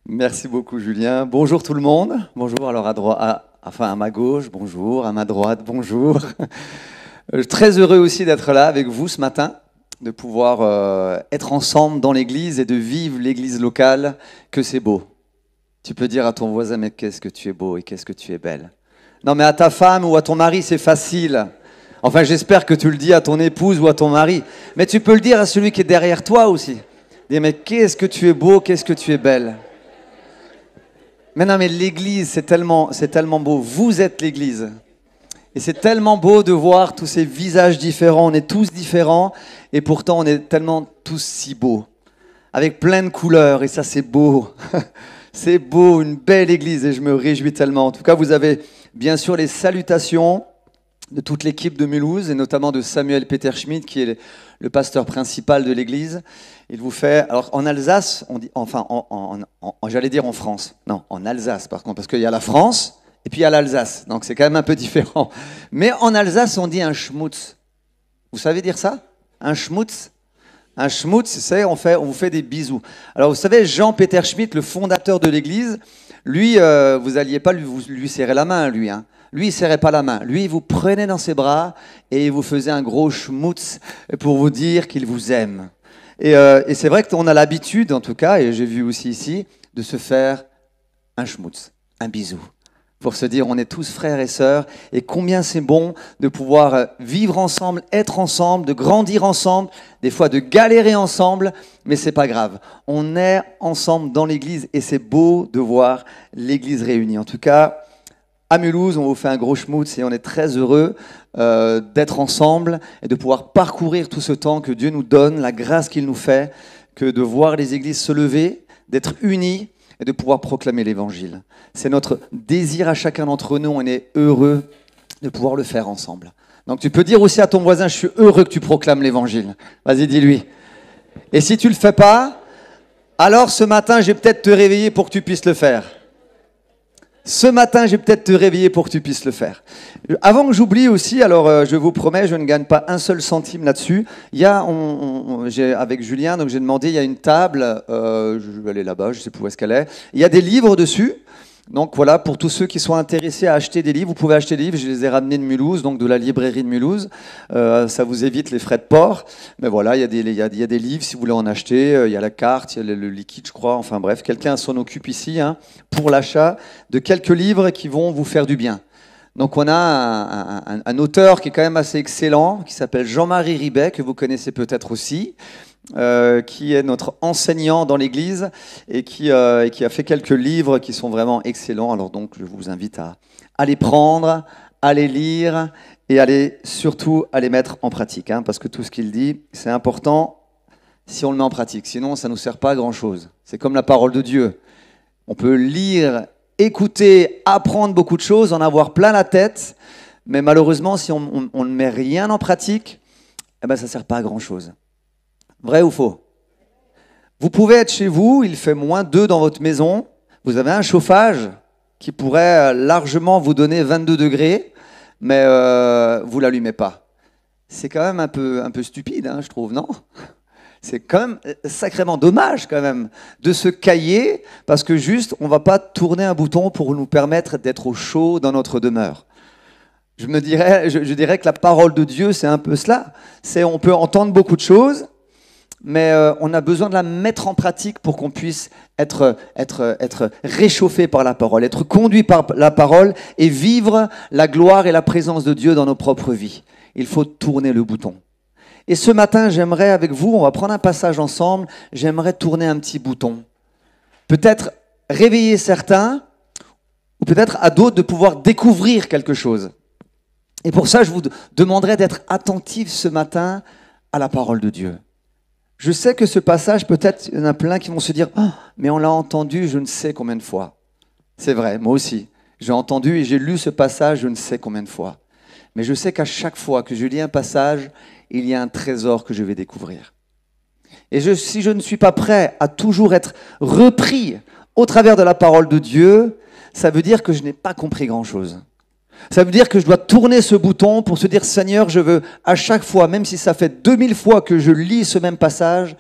Merci beaucoup, Julien. Bonjour tout le monde. Bonjour, alors à droite, à ma gauche, bonjour, à ma droite, bonjour. Très heureux aussi d'être là avec vous ce matin, de pouvoir être ensemble dans l'église et de vivre l'église locale, que c'est beau. Tu peux dire à ton voisin, mais qu'est-ce que tu es beau et qu'est-ce que tu es belle. Non, mais à ta femme ou à ton mari, c'est facile. Enfin, j'espère que tu le dis à ton épouse ou à ton mari. Mais tu peux le dire à celui qui est derrière toi aussi. Dire, mais qu'est-ce que tu es beau, qu'est-ce que tu es belle. Mais non, mais l'église, c'est tellement beau. Vous êtes l'église. Et c'est tellement beau de voir tous ces visages différents. On est tous différents et pourtant on est tellement tous si beaux. Avec plein de couleurs et ça c'est beau. C'est beau, une belle église et je me réjouis tellement. En tout cas, vous avez bien sûr les salutations de toute l'équipe de Mulhouse et notamment de Samuel Peter Schmidt qui est le pasteur principal de l'église. Il vous fait, alors en Alsace, on dit, enfin j'allais dire en France, non, en Alsace par contre, parce qu'il y a la France et puis il y a l'Alsace, donc c'est quand même un peu différent. Mais en Alsace, on dit un schmutz. Vous savez dire ça? Un schmutz? Un schmutz, c'est on vous fait des bisous. Alors vous savez, Jean-Peter Schmidt, le fondateur de l'église, lui, vous n'alliez pas lui serrer la main, lui, hein. Lui, il ne serrait pas la main. Lui, il vous prenait dans ses bras et il vous faisait un gros schmutz pour vous dire qu'il vous aime. Et c'est vrai qu'on a l'habitude, en tout cas, et j'ai vu aussi ici, de se faire un schmutz, un bisou, pour se dire on est tous frères et sœurs, et combien c'est bon de pouvoir vivre ensemble, être ensemble, de grandir ensemble, des fois de galérer ensemble, mais c'est pas grave. On est ensemble dans l'église et c'est beau de voir l'église réunie. En tout cas, à Mulhouse, on vous fait un gros schmutz et on est très heureux d'être ensemble et de pouvoir parcourir tout ce temps que Dieu nous donne, la grâce qu'il nous fait, que de voir les églises se lever, d'être unis et de pouvoir proclamer l'évangile. C'est notre désir à chacun d'entre nous, on est heureux de pouvoir le faire ensemble. Donc tu peux dire aussi à ton voisin, je suis heureux que tu proclames l'évangile. Vas-y, dis-lui. Et si tu ne le fais pas, alors ce matin, je vais peut-être te réveiller pour que tu puisses le faire. Ce matin, je vais peut-être te réveiller pour que tu puisses le faire. Avant que j'oublie aussi, alors je vous promets, je ne gagne pas un seul centime là-dessus. Il y a, avec Julien, donc j'ai demandé, il y a une table, je vais aller là-bas, je ne sais plus où est-ce qu'elle est. Il y a des livres dessus. Donc voilà, pour tous ceux qui sont intéressés à acheter des livres, vous pouvez acheter des livres. Je les ai ramenés de Mulhouse, donc de la librairie de Mulhouse. Ça vous évite les frais de port. Mais voilà, il y a des livres si vous voulez en acheter. Il y a la carte, il y a le liquide, je crois. Enfin bref, quelqu'un s'en occupe ici pour l'achat de quelques livres qui vont vous faire du bien. Donc on a un auteur qui est quand même assez excellent, qui s'appelle Jean-Marie Ribet, que vous connaissez peut-être aussi. Qui est notre enseignant dans l'église et qui a fait quelques livres qui sont vraiment excellents. Alors donc, je vous invite à les prendre, à les lire et surtout à les mettre en pratique. Parce que tout ce qu'il dit, c'est important si on le met en pratique. Sinon, ça ne nous sert pas à grand-chose. C'est comme la parole de Dieu. On peut lire, écouter, apprendre beaucoup de choses, en avoir plein la tête, mais malheureusement, si on ne met rien en pratique, ça ne sert pas à grand-chose. Vrai ou faux? Vous pouvez être chez vous, il fait -2 dans votre maison, vous avez un chauffage qui pourrait largement vous donner 22 degrés, mais vous ne l'allumez pas. C'est quand même un peu stupide, je trouve, non? C'est quand même sacrément dommage quand même de se cailler parce que juste, on ne va pas tourner un bouton pour nous permettre d'être au chaud dans notre demeure. Je dirais que la parole de Dieu, c'est un peu cela. On peut entendre beaucoup de choses, mais on a besoin de la mettre en pratique pour qu'on puisse être réchauffé par la parole, être conduit par la parole et vivre la gloire et la présence de Dieu dans nos propres vies. Il faut tourner le bouton. Et ce matin, j'aimerais avec vous, on va prendre un passage ensemble, j'aimerais tourner un petit bouton. Peut-être réveiller certains, ou peut-être à d'autres de pouvoir découvrir quelque chose. Et pour ça, je vous demanderai d'être attentifs ce matin à la parole de Dieu. Je sais que ce passage, peut-être, il y en a plein qui vont se dire « Oh, mais on l'a entendu je ne sais combien de fois. » C'est vrai, moi aussi. J'ai entendu et j'ai lu ce passage je ne sais combien de fois. Mais je sais qu'à chaque fois que je lis un passage, il y a un trésor que je vais découvrir. Et si je ne suis pas prêt à toujours être repris au travers de la parole de Dieu, ça veut dire que je n'ai pas compris grand-chose. Ça veut dire que je dois tourner ce bouton pour se dire « Seigneur, je veux à chaque fois, même si ça fait 2000 fois que je lis ce même passage,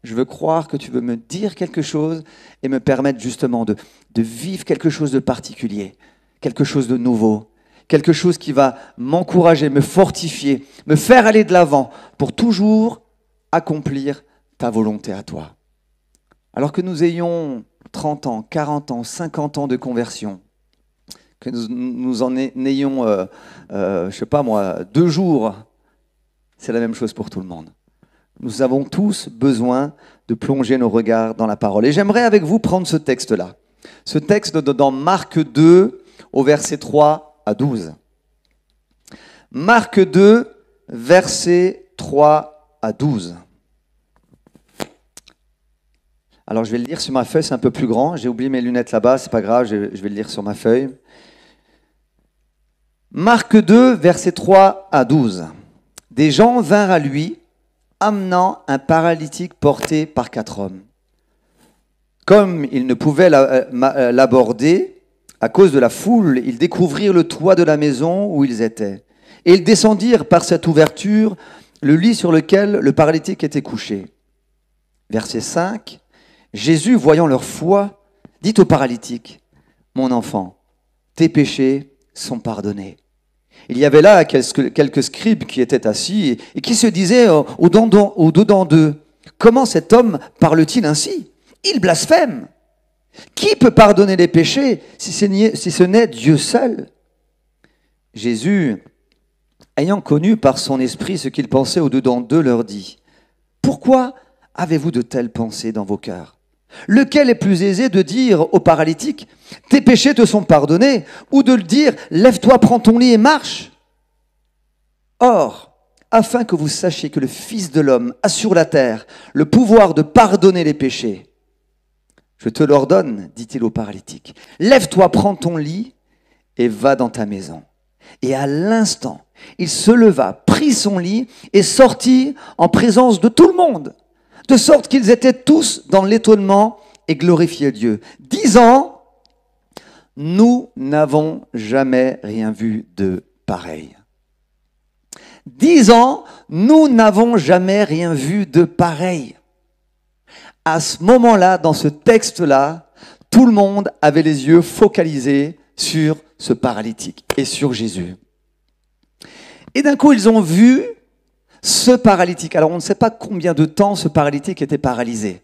je veux croire que tu veux me dire quelque chose et me permettre justement de vivre quelque chose de particulier, quelque chose de nouveau, quelque chose qui va m'encourager, me fortifier, me faire aller de l'avant pour toujours accomplir ta volonté à toi. Alors que nous ayons 30 ans, 40 ans, 50 ans de conversion, que nous en ayons, je sais pas moi, 2 jours, c'est la même chose pour tout le monde. Nous avons tous besoin de plonger nos regards dans la parole. Et j'aimerais avec vous prendre ce texte-là. Ce texte dans Marc 2, au verset 3 à 12. Marc 2, verset 3 à 12. Alors je vais le lire sur ma feuille, c'est un peu plus grand. J'ai oublié mes lunettes là-bas, c'est pas grave, je vais le lire sur ma feuille. Marc 2, verset 3 à 12. Des gens vinrent à lui, amenant un paralytique porté par 4 hommes. Comme ils ne pouvaient l'aborder à cause de la foule, ils découvrirent le toit de la maison où ils étaient. Et ils descendirent par cette ouverture le lit sur lequel le paralytique était couché. Verset 5. Jésus, voyant leur foi, dit au paralytique, « Mon enfant, tes péchés sont pardonnés. » Il y avait là quelques scribes qui étaient assis et qui se disaient au-dedans d'eux, « Comment cet homme parle-t-il ainsi? Il blasphème. Qui peut pardonner les péchés si ce n'est Dieu seul ?» Jésus, ayant connu par son esprit ce qu'ils pensaient au-dedans d'eux, leur dit, « Pourquoi avez-vous de telles pensées dans vos cœurs? Lequel est plus aisé de dire au paralytique, « Tes péchés te sont pardonnés » ou de le dire, « Lève-toi, prends ton lit et marche » ? Or, afin que vous sachiez que le Fils de l'homme a sur la terre le pouvoir de pardonner les péchés, je te l'ordonne, dit-il au paralytique, « Lève-toi, prends ton lit et va dans ta maison. » Et à l'instant, il se leva, prit son lit et sortit en présence de tout le monde, de sorte qu'ils étaient tous dans l'étonnement et glorifiaient Dieu, disant, « Nous n'avons jamais rien vu de pareil. » Disant, « Nous n'avons jamais rien vu de pareil. » À ce moment-là, dans ce texte-là, tout le monde avait les yeux focalisés sur ce paralytique et sur Jésus. Et d'un coup, ils ont vu ce paralytique. Alors, on ne sait pas combien de temps ce paralytique était paralysé.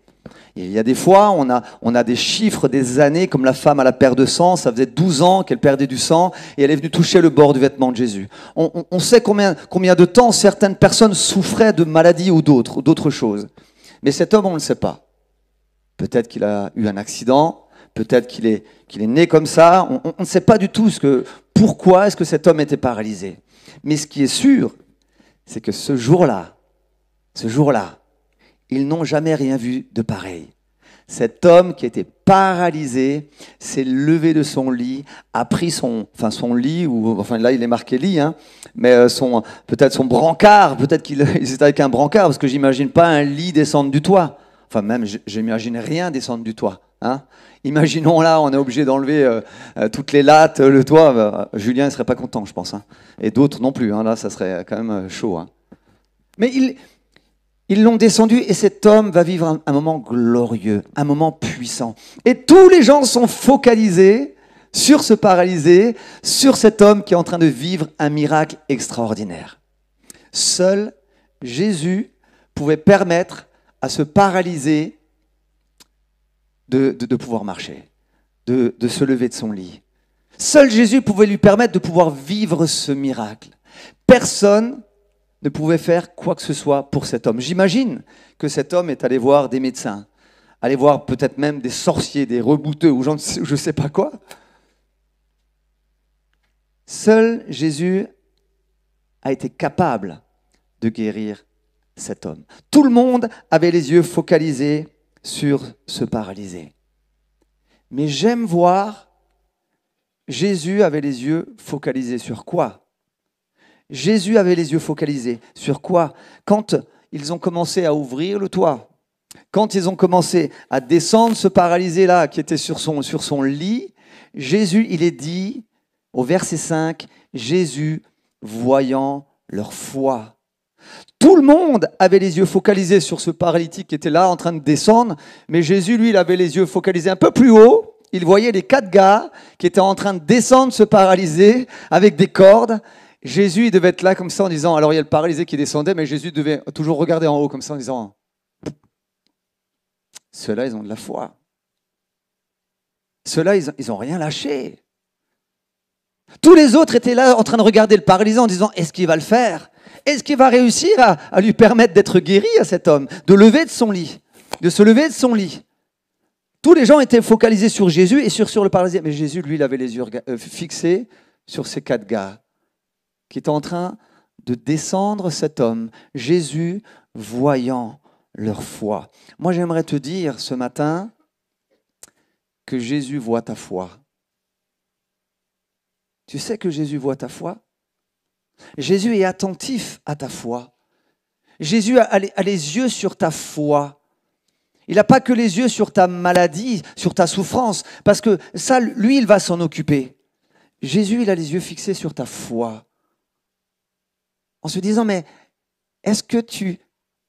Il y a des fois, on a des chiffres, des années, comme la femme à la perte de sang, ça faisait 12 ans qu'elle perdait du sang et elle est venue toucher le bord du vêtement de Jésus. On sait combien de temps certaines personnes souffraient de maladies ou d'autres choses. Mais cet homme, on ne le sait pas. Peut-être qu'il a eu un accident, peut-être qu'il est né comme ça. On ne sait pas du tout pourquoi est-ce que cet homme était paralysé. Mais ce qui est sûr, c'est que ce jour-là, ils n'ont jamais rien vu de pareil. Cet homme qui était paralysé s'est levé de son lit, a pris son lit, là il est marqué lit, hein, mais peut-être son brancard, peut-être qu'il était avec un brancard, parce que j'imagine pas un lit descendre du toit. Enfin même, j'imagine rien descendre du toit. Hein. Imaginons là, on est obligé d'enlever toutes les lattes, le toit. Julien ne serait pas content, je pense. Hein. Et d'autres non plus. Hein. Là, ça serait quand même chaud. Hein. Mais ils l'ont descendu et cet homme va vivre un moment glorieux, un moment puissant. Et tous les gens sont focalisés sur ce paralysé, sur cet homme qui est en train de vivre un miracle extraordinaire. Seul Jésus pouvait permettre à ce paralysé de pouvoir marcher, de se lever de son lit. Seul Jésus pouvait lui permettre de pouvoir vivre ce miracle. Personne ne pouvait faire quoi que ce soit pour cet homme. J'imagine que cet homme est allé voir des médecins, allé voir peut-être même des sorciers, des rebouteux ou je ne sais pas quoi. Seul Jésus a été capable de guérir cet homme. Tout le monde avait les yeux focalisés sur ce paralysé. Mais j'aime voir, Jésus avait les yeux focalisés sur quoi? Jésus avait les yeux focalisés sur quoi? Quand ils ont commencé à ouvrir le toit, quand ils ont commencé à descendre ce paralysé-là qui était sur son lit, Jésus, il est dit au verset 5, Jésus, voyant leur foi. Tout le monde avait les yeux focalisés sur ce paralytique qui était là en train de descendre, mais Jésus, lui, il avait les yeux focalisés un peu plus haut. Il voyait les 4 gars qui étaient en train de descendre, se paralyser avec des cordes. Jésus, il devait être là comme ça en disant, alors il y a le paralysé qui descendait, mais Jésus devait toujours regarder en haut comme ça en disant, ceux-là, ils ont de la foi. Ceux-là, ils n'ont rien lâché. Tous les autres étaient là en train de regarder le paralysé en disant, est-ce qu'il va le faire? Est-ce qu'il va réussir à lui permettre d'être guéri à cet homme, de lever de son lit, de se lever de son lit? Tous les gens étaient focalisés sur Jésus et sur le paralysé. Mais Jésus, lui, il avait les yeux fixés sur ces 4 gars qui étaient en train de descendre cet homme. Jésus, voyant leur foi. Moi, j'aimerais te dire ce matin que Jésus voit ta foi. Tu sais que Jésus voit ta foi? Jésus est attentif à ta foi. Jésus a les yeux sur ta foi. Il n'a pas que les yeux sur ta maladie, sur ta souffrance, parce que ça, lui, il va s'en occuper. Jésus, il a les yeux fixés sur ta foi. En se disant, mais est-ce que tu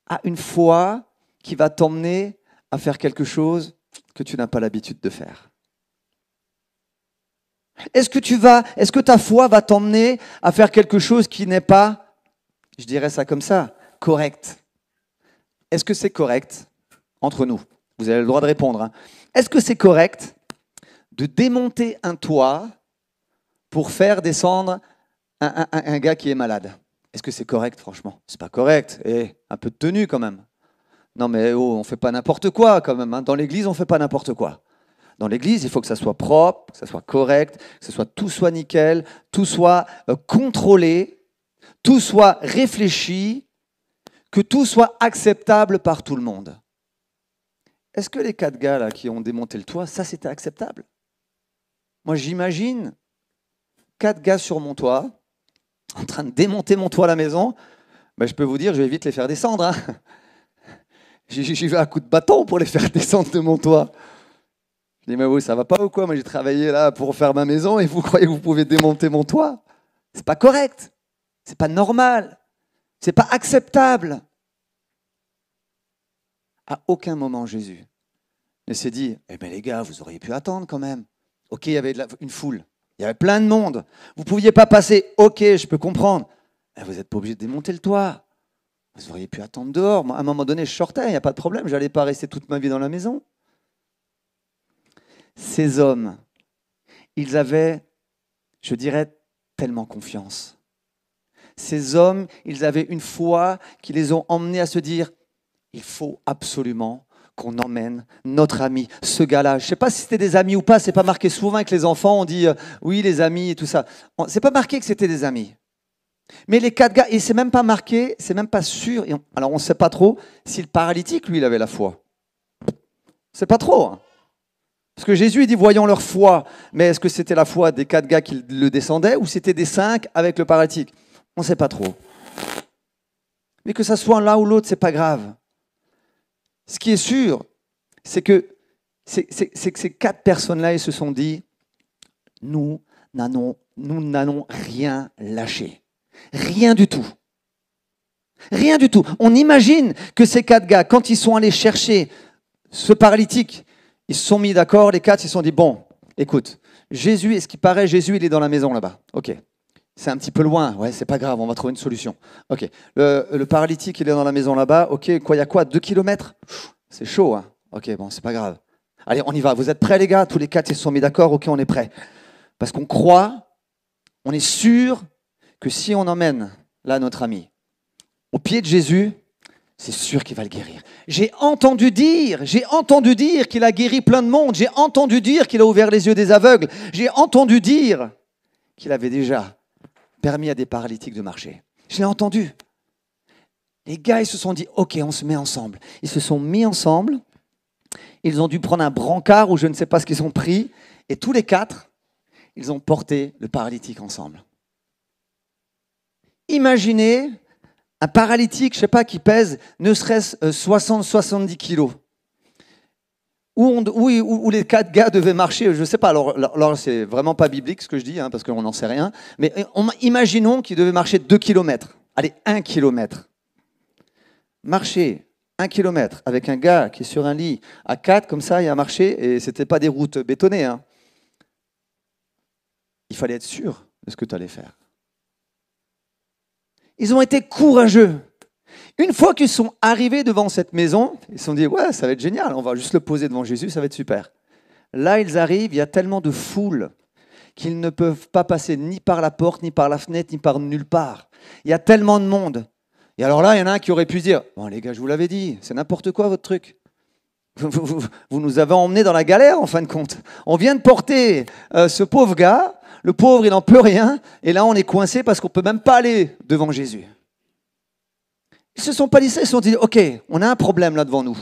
as une foi qui va t'emmener à faire quelque chose que tu n'as pas l'habitude de faire? Est-ce que ta foi va t'emmener à faire quelque chose qui n'est pas, je dirais ça comme ça, correct? Est-ce que c'est correct entre nous? Vous avez le droit de répondre. Hein. Est-ce que c'est correct de démonter un toit pour faire descendre un gars qui est malade? Est-ce que c'est correct, franchement? C'est pas correct. Et un peu de tenue quand même. Non mais oh, on fait pas n'importe quoi quand même. Hein. Dans l'église, on fait pas n'importe quoi. Dans l'église, il faut que ça soit propre, que ça soit correct, que tout soit nickel, tout soit contrôlé, tout soit réfléchi, que tout soit acceptable par tout le monde. Est-ce que les 4 gars là, qui ont démonté le toit, ça c'était acceptable? Moi j'imagine 4 gars sur mon toit, en train de démonter mon toit à la maison, ben, je peux vous dire, je vais vite les faire descendre. Hein. J'y vais à coup de bâton pour les faire descendre de mon toit. Je dis, mais oui, ça va pas ou quoi? Moi j'ai travaillé là pour faire ma maison et vous croyez que vous pouvez démonter mon toit? C'est pas correct, c'est pas normal, c'est pas acceptable. À aucun moment, Jésus ne s'est dit, eh bien les gars, vous auriez pu attendre quand même. Ok, il y avait une foule, il y avait plein de monde. Vous ne pouviez pas passer, ok, je peux comprendre. Mais vous n'êtes pas obligé de démonter le toit. Vous auriez pu attendre dehors. Moi, à un moment donné, je sortais, il n'y a pas de problème, je n'allais pas rester toute ma vie dans la maison. Ces hommes, ils avaient, je dirais, tellement confiance. Ces hommes, ils avaient une foi qui les ont emmenés à se dire, il faut absolument qu'on emmène notre ami, ce gars-là. Je ne sais pas si c'était des amis ou pas, c'est pas marqué souvent avec les enfants, on dit oui, les amis et tout ça. C'est pas marqué que c'était des amis. Mais les 4 gars, et c'est même pas marqué, c'est même pas sûr, alors on ne sait pas trop si le paralytique, lui, il avait la foi. C'est pas trop. Hein. Parce que Jésus, il dit, voyons leur foi, mais est-ce que c'était la foi des 4 gars qui le descendaient ou c'était des 5 avec le paralytique? On ne sait pas trop. Mais que ça soit l'un ou l'autre, c'est pas grave. Ce qui est sûr, c'est que ces 4 personnes-là, ils se sont dit, nous n'allons rien lâcher. Rien du tout. Rien du tout. On imagine que ces 4 gars, quand ils sont allés chercher ce paralytique, ils se sont mis d'accord, les 4, ils se sont dit, bon, écoute, Jésus, est-ce qu'il paraît, Jésus, il est dans la maison là-bas. Ok. C'est un petit peu loin, ouais, c'est pas grave, on va trouver une solution. Ok, le paralytique, il est dans la maison là-bas. Ok, quoi, il y a quoi, 2 kilomètres? C'est chaud, hein. Ok, bon, c'est pas grave. Allez, on y va. Vous êtes prêts, les gars? Tous les 4, ils se sont mis d'accord. Ok, on est prêts. Parce qu'on croit, on est sûr que si on emmène là notre ami au pied de Jésus, c'est sûr qu'il va le guérir. J'ai entendu dire qu'il a guéri plein de monde. J'ai entendu dire qu'il a ouvert les yeux des aveugles. J'ai entendu dire qu'il avait déjà permis à des paralytiques de marcher. Je l'ai entendu. Les gars, ils se sont dit, ok, on se met ensemble. Ils se sont mis ensemble. Ils ont dû prendre un brancard ou je ne sais pas ce qu'ils ont pris. Et tous les 4, ils ont porté le paralytique ensemble. Imaginez un paralytique, je ne sais pas, qui pèse ne serait-ce 60-70 kilos. Où les 4 gars devaient marcher, je ne sais pas, alors c'est vraiment pas biblique ce que je dis, hein, parce qu'on n'en sait rien, mais imaginons qu'ils devaient marcher 2 kilomètres, allez, 1 kilomètre. marcher 1 kilomètre avec un gars qui est sur un lit à 4, comme ça, il a marché, et ce n'était pas des routes bétonnées, hein. Il fallait être sûr de ce que tu allais faire. Ils ont été courageux. Une fois qu'ils sont arrivés devant cette maison, ils se sont dit, ouais, ça va être génial, on va juste le poser devant Jésus, ça va être super. Là, ils arrivent, il y a tellement de foule qu'ils ne peuvent pas passer ni par la porte, ni par la fenêtre, ni par nulle part. Il y a tellement de monde. Et alors là, il y en a un qui aurait pu se dire, bon les gars, je vous l'avais dit, c'est n'importe quoi votre truc. Vous nous avez emmenés dans la galère, en fin de compte. On vient de porter ce pauvre gars, le pauvre, il n'en peut rien, et là, on est coincé parce qu'on ne peut même pas aller devant Jésus. Ils ne se sont pas lissés, ils se sont dit, ok, on a un problème là devant nous.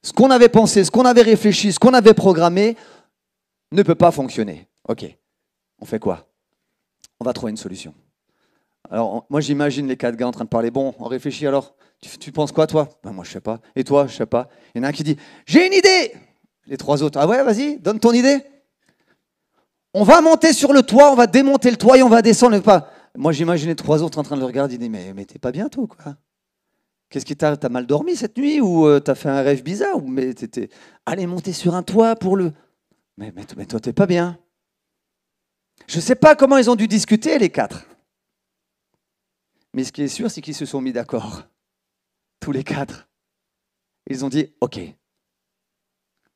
Ce qu'on avait pensé, ce qu'on avait réfléchi, ce qu'on avait programmé ne peut pas fonctionner. Ok, on fait quoi? On va trouver une solution. Alors, moi, j'imagine les 4 gars en train de parler. Bon, on réfléchit alors. Tu penses quoi, toi? Ben, moi, je sais pas. Et toi, je sais pas. Il y en a un qui dit, j'ai une idée. Les 3 autres, ah ouais, vas-y, donne ton idée. On va monter sur le toit, on va démonter le toit et on va descendre. Pas. Moi, j'imagine les 3 autres en train de le regarder. Ils disent, mais t'es pas bien, toi, quoi? Qu'est-ce qui t'as mal dormi cette nuit ou t'as fait un rêve bizarre ou mais t'étais allez monter sur un toit pour le. Mais toi, t'es pas bien. Je sais pas comment ils ont dû discuter les 4. Mais ce qui est sûr, c'est qu'ils se sont mis d'accord. Tous les 4. Ils ont dit, ok,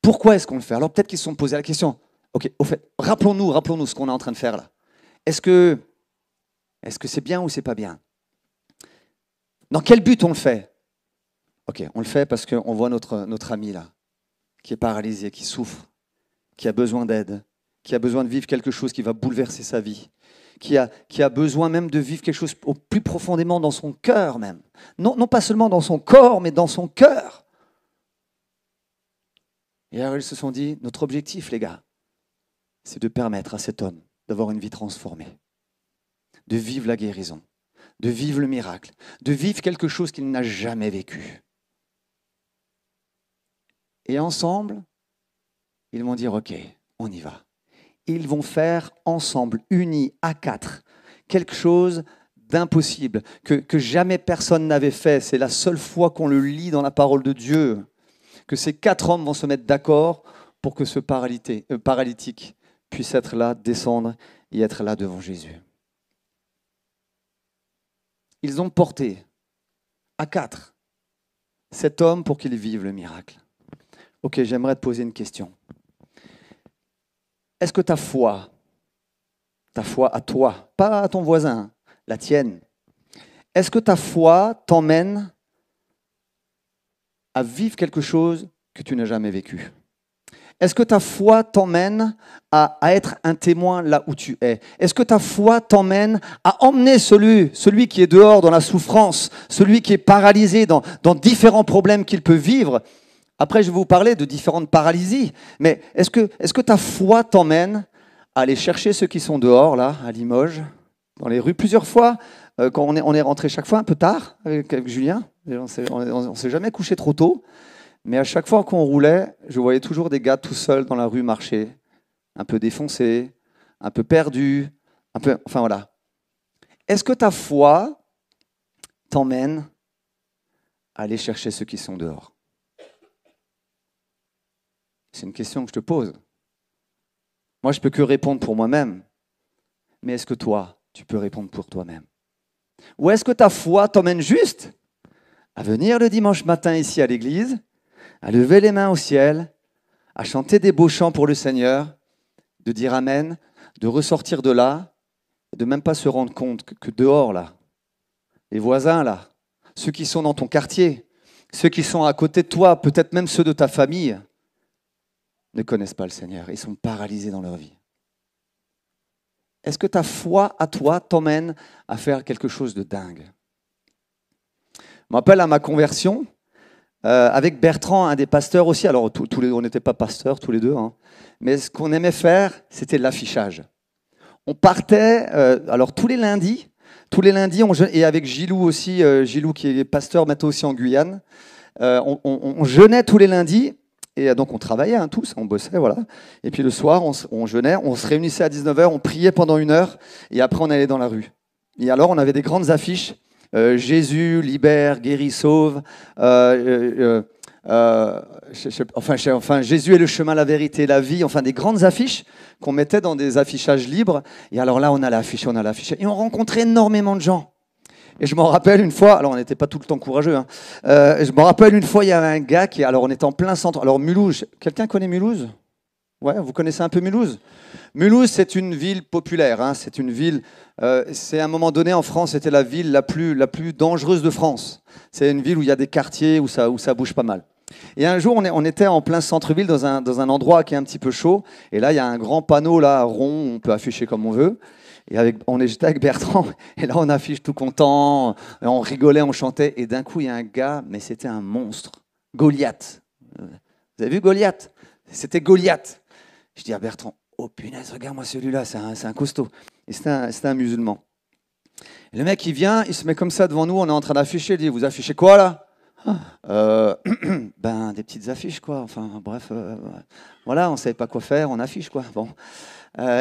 pourquoi est-ce qu'on le fait? Alors peut-être qu'ils se sont posé la question, ok, au fait, rappelons-nous ce qu'on est en train de faire là. Est-ce que c'est bien ou c'est pas bien? Dans quel but on le fait? Ok, on le fait parce qu'on voit notre ami là, qui est paralysé, qui souffre, qui a besoin d'aide, qui a besoin de vivre quelque chose qui va bouleverser sa vie, qui a besoin même de vivre quelque chose au plus profondément dans son cœur même. Non pas seulement dans son corps, mais dans son cœur. Et alors ils se sont dit, notre objectif, les gars, c'est de permettre à cet homme d'avoir une vie transformée, de vivre la guérison, de vivre le miracle, de vivre quelque chose qu'il n'a jamais vécu. Et ensemble, ils vont dire, ok, on y va. Ils vont faire ensemble, unis à 4, quelque chose d'impossible, que jamais personne n'avait fait. C'est la seule fois qu'on le lit dans la parole de Dieu, que ces 4 hommes vont se mettre d'accord pour que ce paralytique puisse être là, descendre et être là devant Jésus. Ils ont porté à 4 cet homme pour qu'il vive le miracle. Ok, j'aimerais te poser une question. Est-ce que ta foi à toi, pas à ton voisin, la tienne, est-ce que ta foi t'emmène à vivre quelque chose que tu n'as jamais vécu? Est-ce que ta foi t'emmène à être un témoin là où tu es? Est-ce que ta foi t'emmène à emmener celui qui est dehors dans la souffrance, celui qui est paralysé dans différents problèmes qu'il peut vivre? Après, je vais vous parler de différentes paralysies, mais est-ce que ta foi t'emmène à aller chercher ceux qui sont dehors, là, à Limoges, dans les rues, plusieurs fois, quand on est rentré chaque fois un peu tard avec Julien, on ne s'est jamais couché trop tôt, mais à chaque fois qu'on roulait, je voyais toujours des gars tout seuls dans la rue marcher, un peu défoncés, un peu perdus, enfin voilà. Est-ce que ta foi t'emmène à aller chercher ceux qui sont dehors? C'est une question que je te pose. Moi, je ne peux que répondre pour moi-même. Mais est-ce que toi, tu peux répondre pour toi-même? Ou est-ce que ta foi t'emmène juste à venir le dimanche matin ici à l'église, à lever les mains au ciel, à chanter des beaux chants pour le Seigneur, de dire Amen, de ressortir de là, et de même pas se rendre compte que dehors, là, les voisins, là, ceux qui sont dans ton quartier, ceux qui sont à côté de toi, peut-être même ceux de ta famille, ne connaissent pas le Seigneur. Ils sont paralysés dans leur vie. Est-ce que ta foi à toi t'emmène à faire quelque chose de dingue? Je me rappelle à ma conversion, avec Bertrand, un des pasteurs aussi, alors on n'était pas pasteurs tous les deux, hein, mais ce qu'on aimait faire, c'était de l'affichage. On partait, alors tous les lundis, et avec Gilou aussi, Gilou qui est pasteur maintenant aussi en Guyane, on jeûnait tous les lundis. Et donc on travaillait tous, on bossait, voilà. Et puis le soir, on jeûnait, on se réunissait à 19h, on priait pendant 1 heure, et après on allait dans la rue. Et alors on avait des grandes affiches, Jésus libère, guérit, sauve. Enfin, Jésus est le chemin, la vérité, la vie. Enfin, des grandes affiches qu'on mettait dans des affichages libres. Et alors là, on a affiché. Et on rencontrait énormément de gens. Et je m'en rappelle une fois, alors on n'était pas tout le temps courageux, hein. Je me rappelle une fois, il y avait un gars alors on était en plein centre. Alors Mulhouse, quelqu'un connaît Mulhouse? Ouais, vous connaissez un peu Mulhouse? Mulhouse, c'est une ville populaire, hein. C'est une ville, c'est à un moment donné en France, c'était la ville la plus dangereuse de France. C'est une ville où il y a des quartiers où ça bouge pas mal. Et un jour, on était en plein centre-ville dans un endroit qui est un petit peu chaud. Et là, il y a un grand panneau là, rond, on peut afficher comme on veut. Et j'étais avec Bertrand, et là on affiche tout content, on rigolait, on chantait, et d'un coup il y a un gars, mais c'était un monstre, Goliath. Vous avez vu Goliath? C'était Goliath. Je dis à Bertrand, oh punaise, regarde-moi celui-là, c'est un costaud. Et c'était un musulman. Et le mec il vient, il se met comme ça devant nous, on est en train d'afficher, il dit, vous affichez quoi là? Ben des petites affiches quoi, enfin bref, voilà, on ne savait pas quoi faire, on affiche quoi. Bon.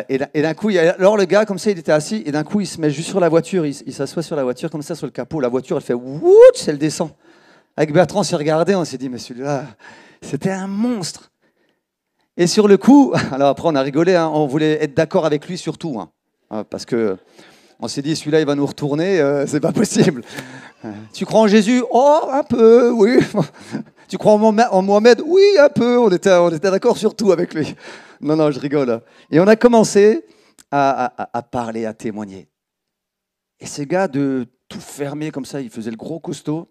Et d'un coup, alors le gars, comme ça, il était assis, et d'un coup, il se met juste sur la voiture, il s'assoit sur la voiture, comme ça, sur le capot. La voiture, elle fait wouh, elle descend. Avec Bertrand, on s'est regardé, on s'est dit, mais celui-là, c'était un monstre. Et sur le coup, alors après, on a rigolé, hein, on voulait être d'accord avec lui sur tout, hein, parce que on s'est dit, celui-là, il va nous retourner, c'est pas possible. Tu crois en Jésus? Oh, un peu, oui. Tu crois en Mohamed? Oui, un peu. On était d'accord sur tout avec lui. Non, je rigole. Et on a commencé à parler, à témoigner. Et ce gars, de tout fermer comme ça, il faisait le gros costaud.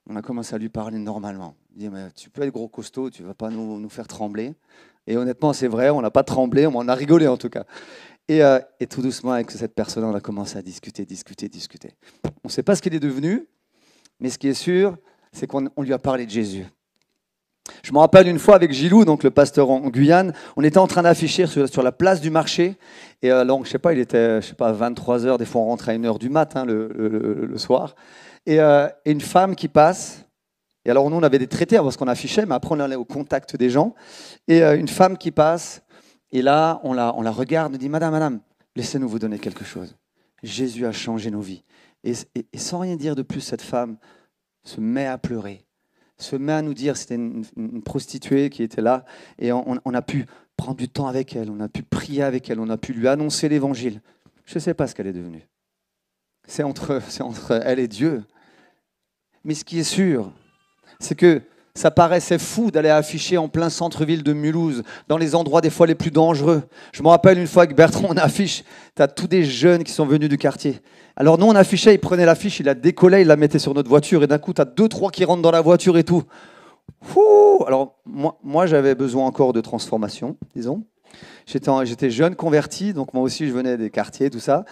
On a commencé à lui parler normalement. Il dit, mais tu peux être gros costaud, tu ne vas pas nous faire trembler. Et honnêtement, c'est vrai, on n'a pas tremblé, on a rigolé en tout cas. Et tout doucement, avec cette personne, on a commencé à discuter. On ne sait pas ce qu'il est devenu, mais ce qui est sûr, c'est qu'on lui a parlé de Jésus. Je me rappelle une fois avec Gilou, donc le pasteur en Guyane, on était en train d'afficher sur la place du marché. Et donc, je sais pas, il était 23h, des fois on rentre à 1h du matin le soir. Et une femme qui passe, et alors nous on avait des traités parce qu'on affichait, mais après on allait au contact des gens. Et une femme qui passe, et là on la regarde, on dit, Madame, laissez-nous vous donner quelque chose. Jésus a changé nos vies. Et sans rien dire de plus, cette femme se met à pleurer, se met à nous dire, c'était une prostituée qui était là, et on a pu prendre du temps avec elle, on a pu prier avec elle, on a pu lui annoncer l'évangile. Je ne sais pas ce qu'elle est devenue. C'est entre elle et Dieu. Mais ce qui est sûr, c'est que ça paraissait fou d'aller afficher en plein centre-ville de Mulhouse, dans les endroits des fois les plus dangereux. Je me rappelle une fois que Bertrand, on affiche, tu as tous des jeunes qui sont venus du quartier. Alors nous, on affichait, il prenait l'affiche, il la décollait, il la mettait sur notre voiture, et d'un coup, tu as 2-3 qui rentrent dans la voiture et tout. Ouh. Alors moi, j'avais besoin encore de transformation, disons. J'étais jeune converti, donc moi aussi je venais des quartiers, tout ça.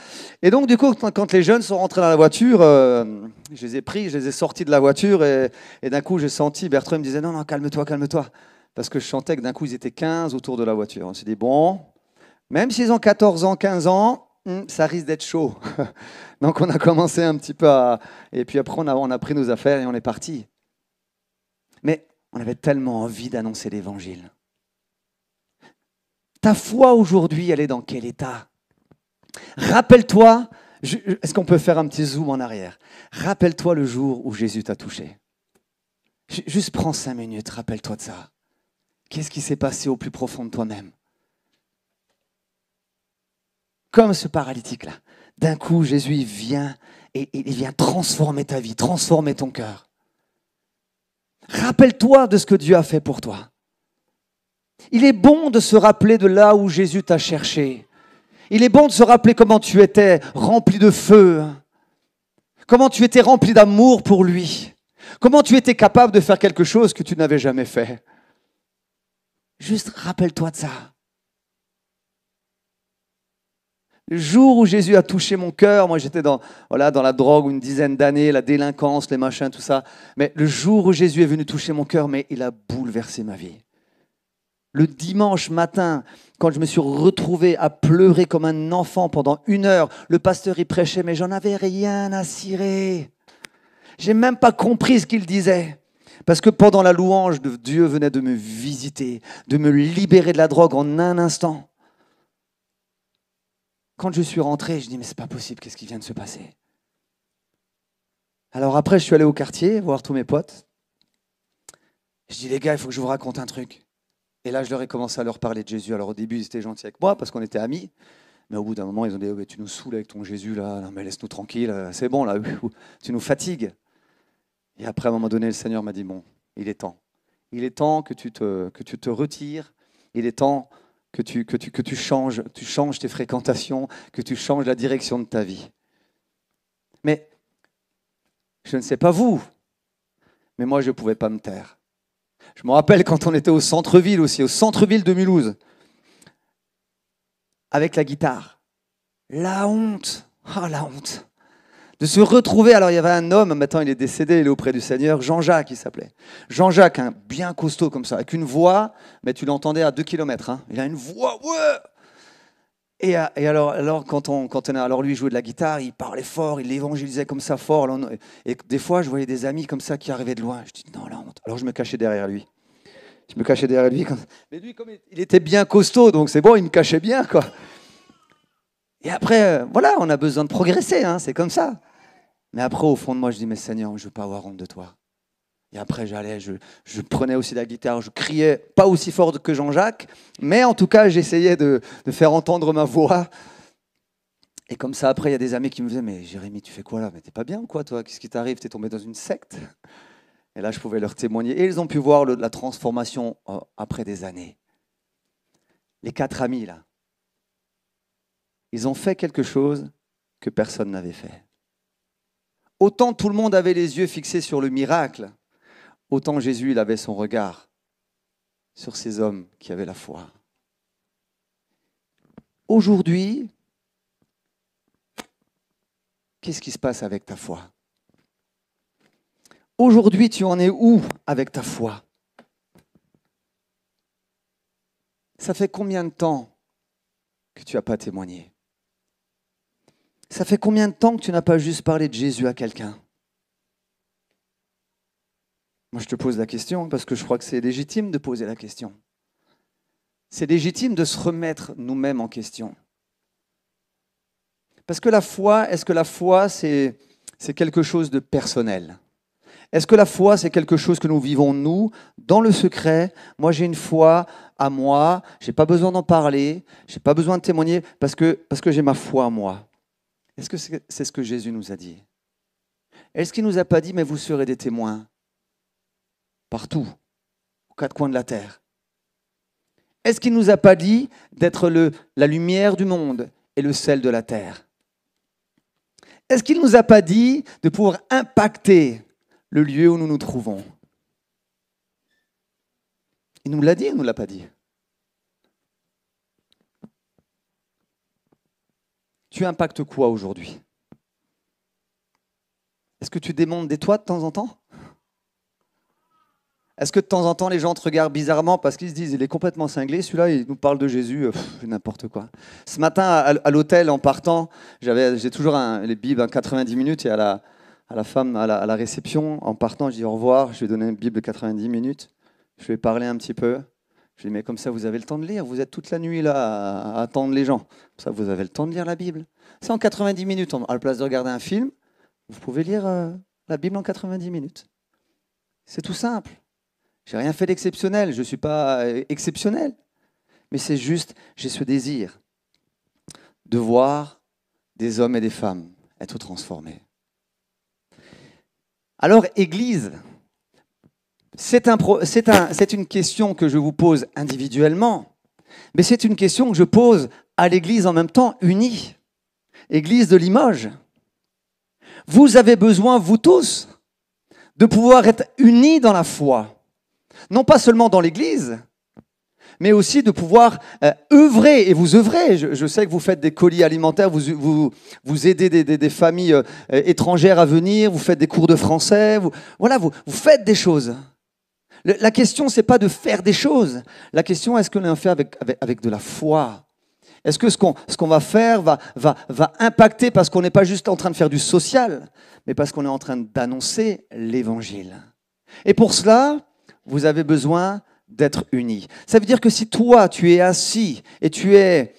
Et donc du coup, quand les jeunes sont rentrés dans la voiture, je les ai pris, je les ai sortis de la voiture, et d'un coup j'ai senti, Bertrand me disait, non, calme-toi. Parce que je sentais que d'un coup ils étaient 15 autour de la voiture. On s'est dit, bon, même s'ils ont 14 ans, 15 ans, ça risque d'être chaud. Donc on a commencé un petit peu à... Et puis après on a pris nos affaires et on est parti. Mais on avait tellement envie d'annoncer l'évangile. Ta foi aujourd'hui, elle est dans quel état? Rappelle-toi, est-ce qu'on peut faire un petit zoom en arrière? Rappelle-toi le jour où Jésus t'a touché. Juste prends 5 minutes, rappelle-toi de ça. Qu'est-ce qui s'est passé au plus profond de toi-même? Comme ce paralytique-là. D'un coup, Jésus il vient et il vient transformer ta vie, transformer ton cœur. Rappelle-toi de ce que Dieu a fait pour toi. Il est bon de se rappeler de là où Jésus t'a cherché. Il est bon de se rappeler comment tu étais rempli de feu, comment tu étais rempli d'amour pour lui, comment tu étais capable de faire quelque chose que tu n'avais jamais fait. Juste rappelle-toi de ça. Le jour où Jésus a touché mon cœur, moi j'étais dans la drogue une dizaine d'années, la délinquance, les machins, tout ça. Mais le jour où Jésus est venu toucher mon cœur, mais il a bouleversé ma vie. Le dimanche matin, quand je me suis retrouvé à pleurer comme un enfant pendant 1 heure, le pasteur y prêchait, mais j'en avais rien à cirer. J'ai même pas compris ce qu'il disait. Parce que pendant la louange, Dieu venait de me visiter, de me libérer de la drogue en un instant. Quand je suis rentré, je dis, mais c'est pas possible, qu'est-ce qui vient de se passer? Alors après, je suis allé au quartier voir tous mes potes. Je dis, les gars, il faut que je vous raconte un truc. Et là, je leur ai commencé à leur parler de Jésus. Alors au début, ils étaient gentils avec moi parce qu'on était amis. Mais au bout d'un moment, ils ont dit, oh, tu nous saoules avec ton Jésus, là. Non, mais laisse-nous tranquille, c'est bon, là. Tu nous fatigues. Et après, à un moment donné, le Seigneur m'a dit, bon, il est temps. Il est temps que tu te retires. Il est temps que tu changes tes fréquentations, que tu changes la direction de ta vie. Mais je ne sais pas vous, mais moi, je ne pouvais pas me taire. Je me rappelle quand on était au centre-ville aussi, au centre-ville de Mulhouse, avec la guitare. La honte, la honte. De se retrouver, alors il y avait un homme, maintenant il est décédé, il est auprès du Seigneur, Jean-Jacques il s'appelait. Jean-Jacques, bien costaud comme ça, avec une voix, mais tu l'entendais à 2 km. Hein. Il a une voix, ouais. Et alors quand lui jouait de la guitare, il parlait fort, il évangélisait comme ça fort. Et des fois, je voyais des amis comme ça qui arrivaient de loin. Je dis non, la honte. Alors je me cachais derrière lui. Mais lui, comme il était bien costaud, donc c'est bon, il me cachait bien, quoi. Et après, voilà, on a besoin de progresser, hein, c'est comme ça. Mais après, au fond de moi, je dis, mais Seigneur, je ne veux pas avoir honte de toi. Et après, je prenais aussi la guitare, je criais, pas aussi fort que Jean-Jacques, mais en tout cas, j'essayais de faire entendre ma voix. Et comme ça, après, il y a des amis qui me disaient, mais Jérémy, tu fais quoi là? Mais t'es pas bien ou quoi, toi? Qu'est-ce qui t'arrive? T'es tombé dans une secte? Et là, je pouvais leur témoigner. Et ils ont pu voir la transformation après des années. Les 4 amis, là, ils ont fait quelque chose que personne n'avait fait. Autant tout le monde avait les yeux fixés sur le miracle, autant Jésus, il avait son regard sur ces hommes qui avaient la foi. Aujourd'hui, qu'est-ce qui se passe avec ta foi? Aujourd'hui, tu en es où avec ta foi? Ça fait combien de temps que tu n'as pas témoigné? Ça fait combien de temps que tu n'as pas juste parlé de Jésus à quelqu'un? Moi, je te pose la question parce que je crois que c'est légitime de poser la question. C'est légitime de se remettre nous-mêmes en question. Parce que est-ce que la foi, c'est quelque chose de personnel? Est-ce que la foi, c'est quelque chose que nous vivons, nous, dans le secret? Moi, j'ai une foi à moi, je n'ai pas besoin d'en parler, je n'ai pas besoin de témoigner parce que j'ai ma foi à moi. Est-ce que c'est ce que Jésus nous a dit? Est-ce qu'il ne nous a pas dit, mais vous serez des témoins partout, aux 4 coins de la terre? Est-ce qu'il ne nous a pas dit d'être la lumière du monde et le sel de la terre? Est-ce qu'il ne nous a pas dit de pouvoir impacter le lieu où nous nous trouvons? Il nous l'a dit ou il ne nous l'a pas dit? Tu impactes quoi aujourd'hui? Est-ce que tu démontes des toits de temps en temps? Est-ce que de temps en temps, les gens te regardent bizarrement parce qu'ils se disent, il est complètement cinglé, celui-là, il nous parle de Jésus, n'importe quoi. Ce matin, à l'hôtel, en partant, j'ai toujours les Bibles 90 minutes et à la femme, à la réception, en partant, je dis au revoir, je lui ai donné une Bible 90 minutes, je lui ai parlé un petit peu. Je lui ai dit, mais comme ça, vous avez le temps de lire, vous êtes toute la nuit là à attendre les gens. Comme ça, vous avez le temps de lire la Bible. C'est en 90 minutes, à la place de regarder un film, vous pouvez lire la Bible en 90 minutes. C'est tout simple. Je n'ai rien fait d'exceptionnel, je ne suis pas exceptionnel. Mais c'est juste, j'ai ce désir de voir des hommes et des femmes être transformés. Alors, Église, c'est une question que je vous pose individuellement, mais c'est une question que je pose à l'Église en même temps unie. Église de Limoges. Vous avez besoin, vous tous, de pouvoir être unis dans la foi. Non pas seulement dans l'Église, mais aussi de pouvoir œuvrer, et vous œuvrez. Je sais que vous faites des colis alimentaires, vous aidez des familles étrangères à venir, vous faites des cours de français, vous faites des choses. La question, ce n'est pas de faire des choses. La question, est-ce qu'on en fait avec de la foi? Est-ce que ce qu'on va faire va impacter parce qu'on n'est pas juste en train de faire du social, mais parce qu'on est en train d'annoncer l'Évangile? Et pour cela, vous avez besoin d'être unis. Ça veut dire que si toi, tu es assis et tu es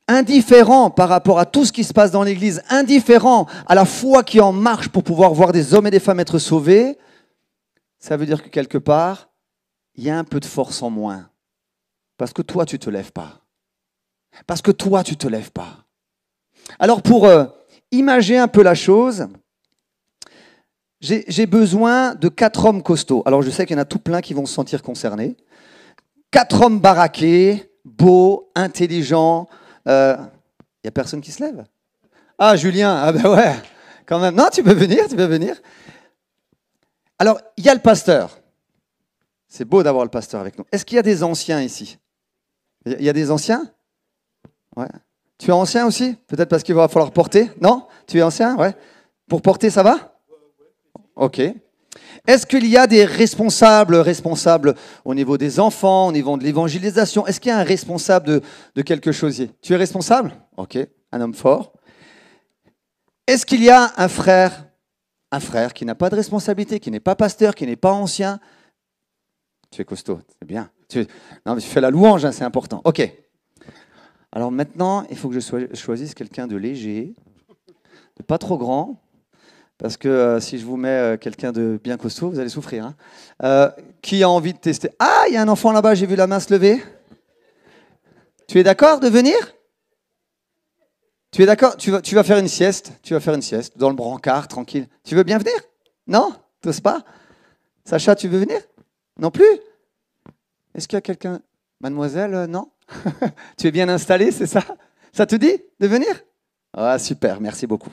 indifférent par rapport à tout ce qui se passe dans l'Église, indifférent à la foi qui en marche pour pouvoir voir des hommes et des femmes être sauvés, ça veut dire que quelque part, il y a un peu de force en moins. Parce que toi, tu ne te lèves pas. Parce que toi, tu ne te lèves pas. Alors pour imager un peu la chose, j'ai besoin de 4 hommes costauds. Alors je sais qu'il y en a tout plein qui vont se sentir concernés. 4 hommes baraqués, beaux, intelligents. Il n'y a personne qui se lève? Ah, Julien, ah ben ouais, quand même. Non, tu peux venir, tu peux venir. Alors, il y a le pasteur. C'est beau d'avoir le pasteur avec nous. Est-ce qu'il y a des anciens ici? Il y a des anciens? Ouais. Tu es ancien aussi? Peut-être parce qu'il va falloir porter? Non? Tu es ancien? Ouais. Pour porter, ça va? Ok. Est-ce qu'il y a des responsables au niveau des enfants, au niveau de l'évangélisation? Est-ce qu'il y a un responsable de quelque chose? Tu es responsable? Ok, un homme fort. Est-ce qu'il y a un frère qui n'a pas de responsabilité, qui n'est pas pasteur, qui n'est pas ancien? Tu es costaud, c'est bien. Non, mais tu fais la louange, hein, c'est important. Ok. Alors maintenant, il faut que je choisisse quelqu'un de léger, de pas trop grand. Parce que si je vous mets quelqu'un de bien costaud, vous allez souffrir. Hein. Qui a envie de tester? Ah, il y a un enfant là-bas, j'ai vu la main se lever. Tu es d'accord de venir? Tu es d'accord? Tu vas faire une sieste. Tu vas faire une sieste dans le brancard, tranquille. Tu veux bien venir? Non? T'oses pas? Sacha, tu veux venir? Non plus? Est-ce qu'il y a quelqu'un? Mademoiselle, non? Tu es bien installée, c'est ça? Ça te dit de venir? Ah, super, merci beaucoup.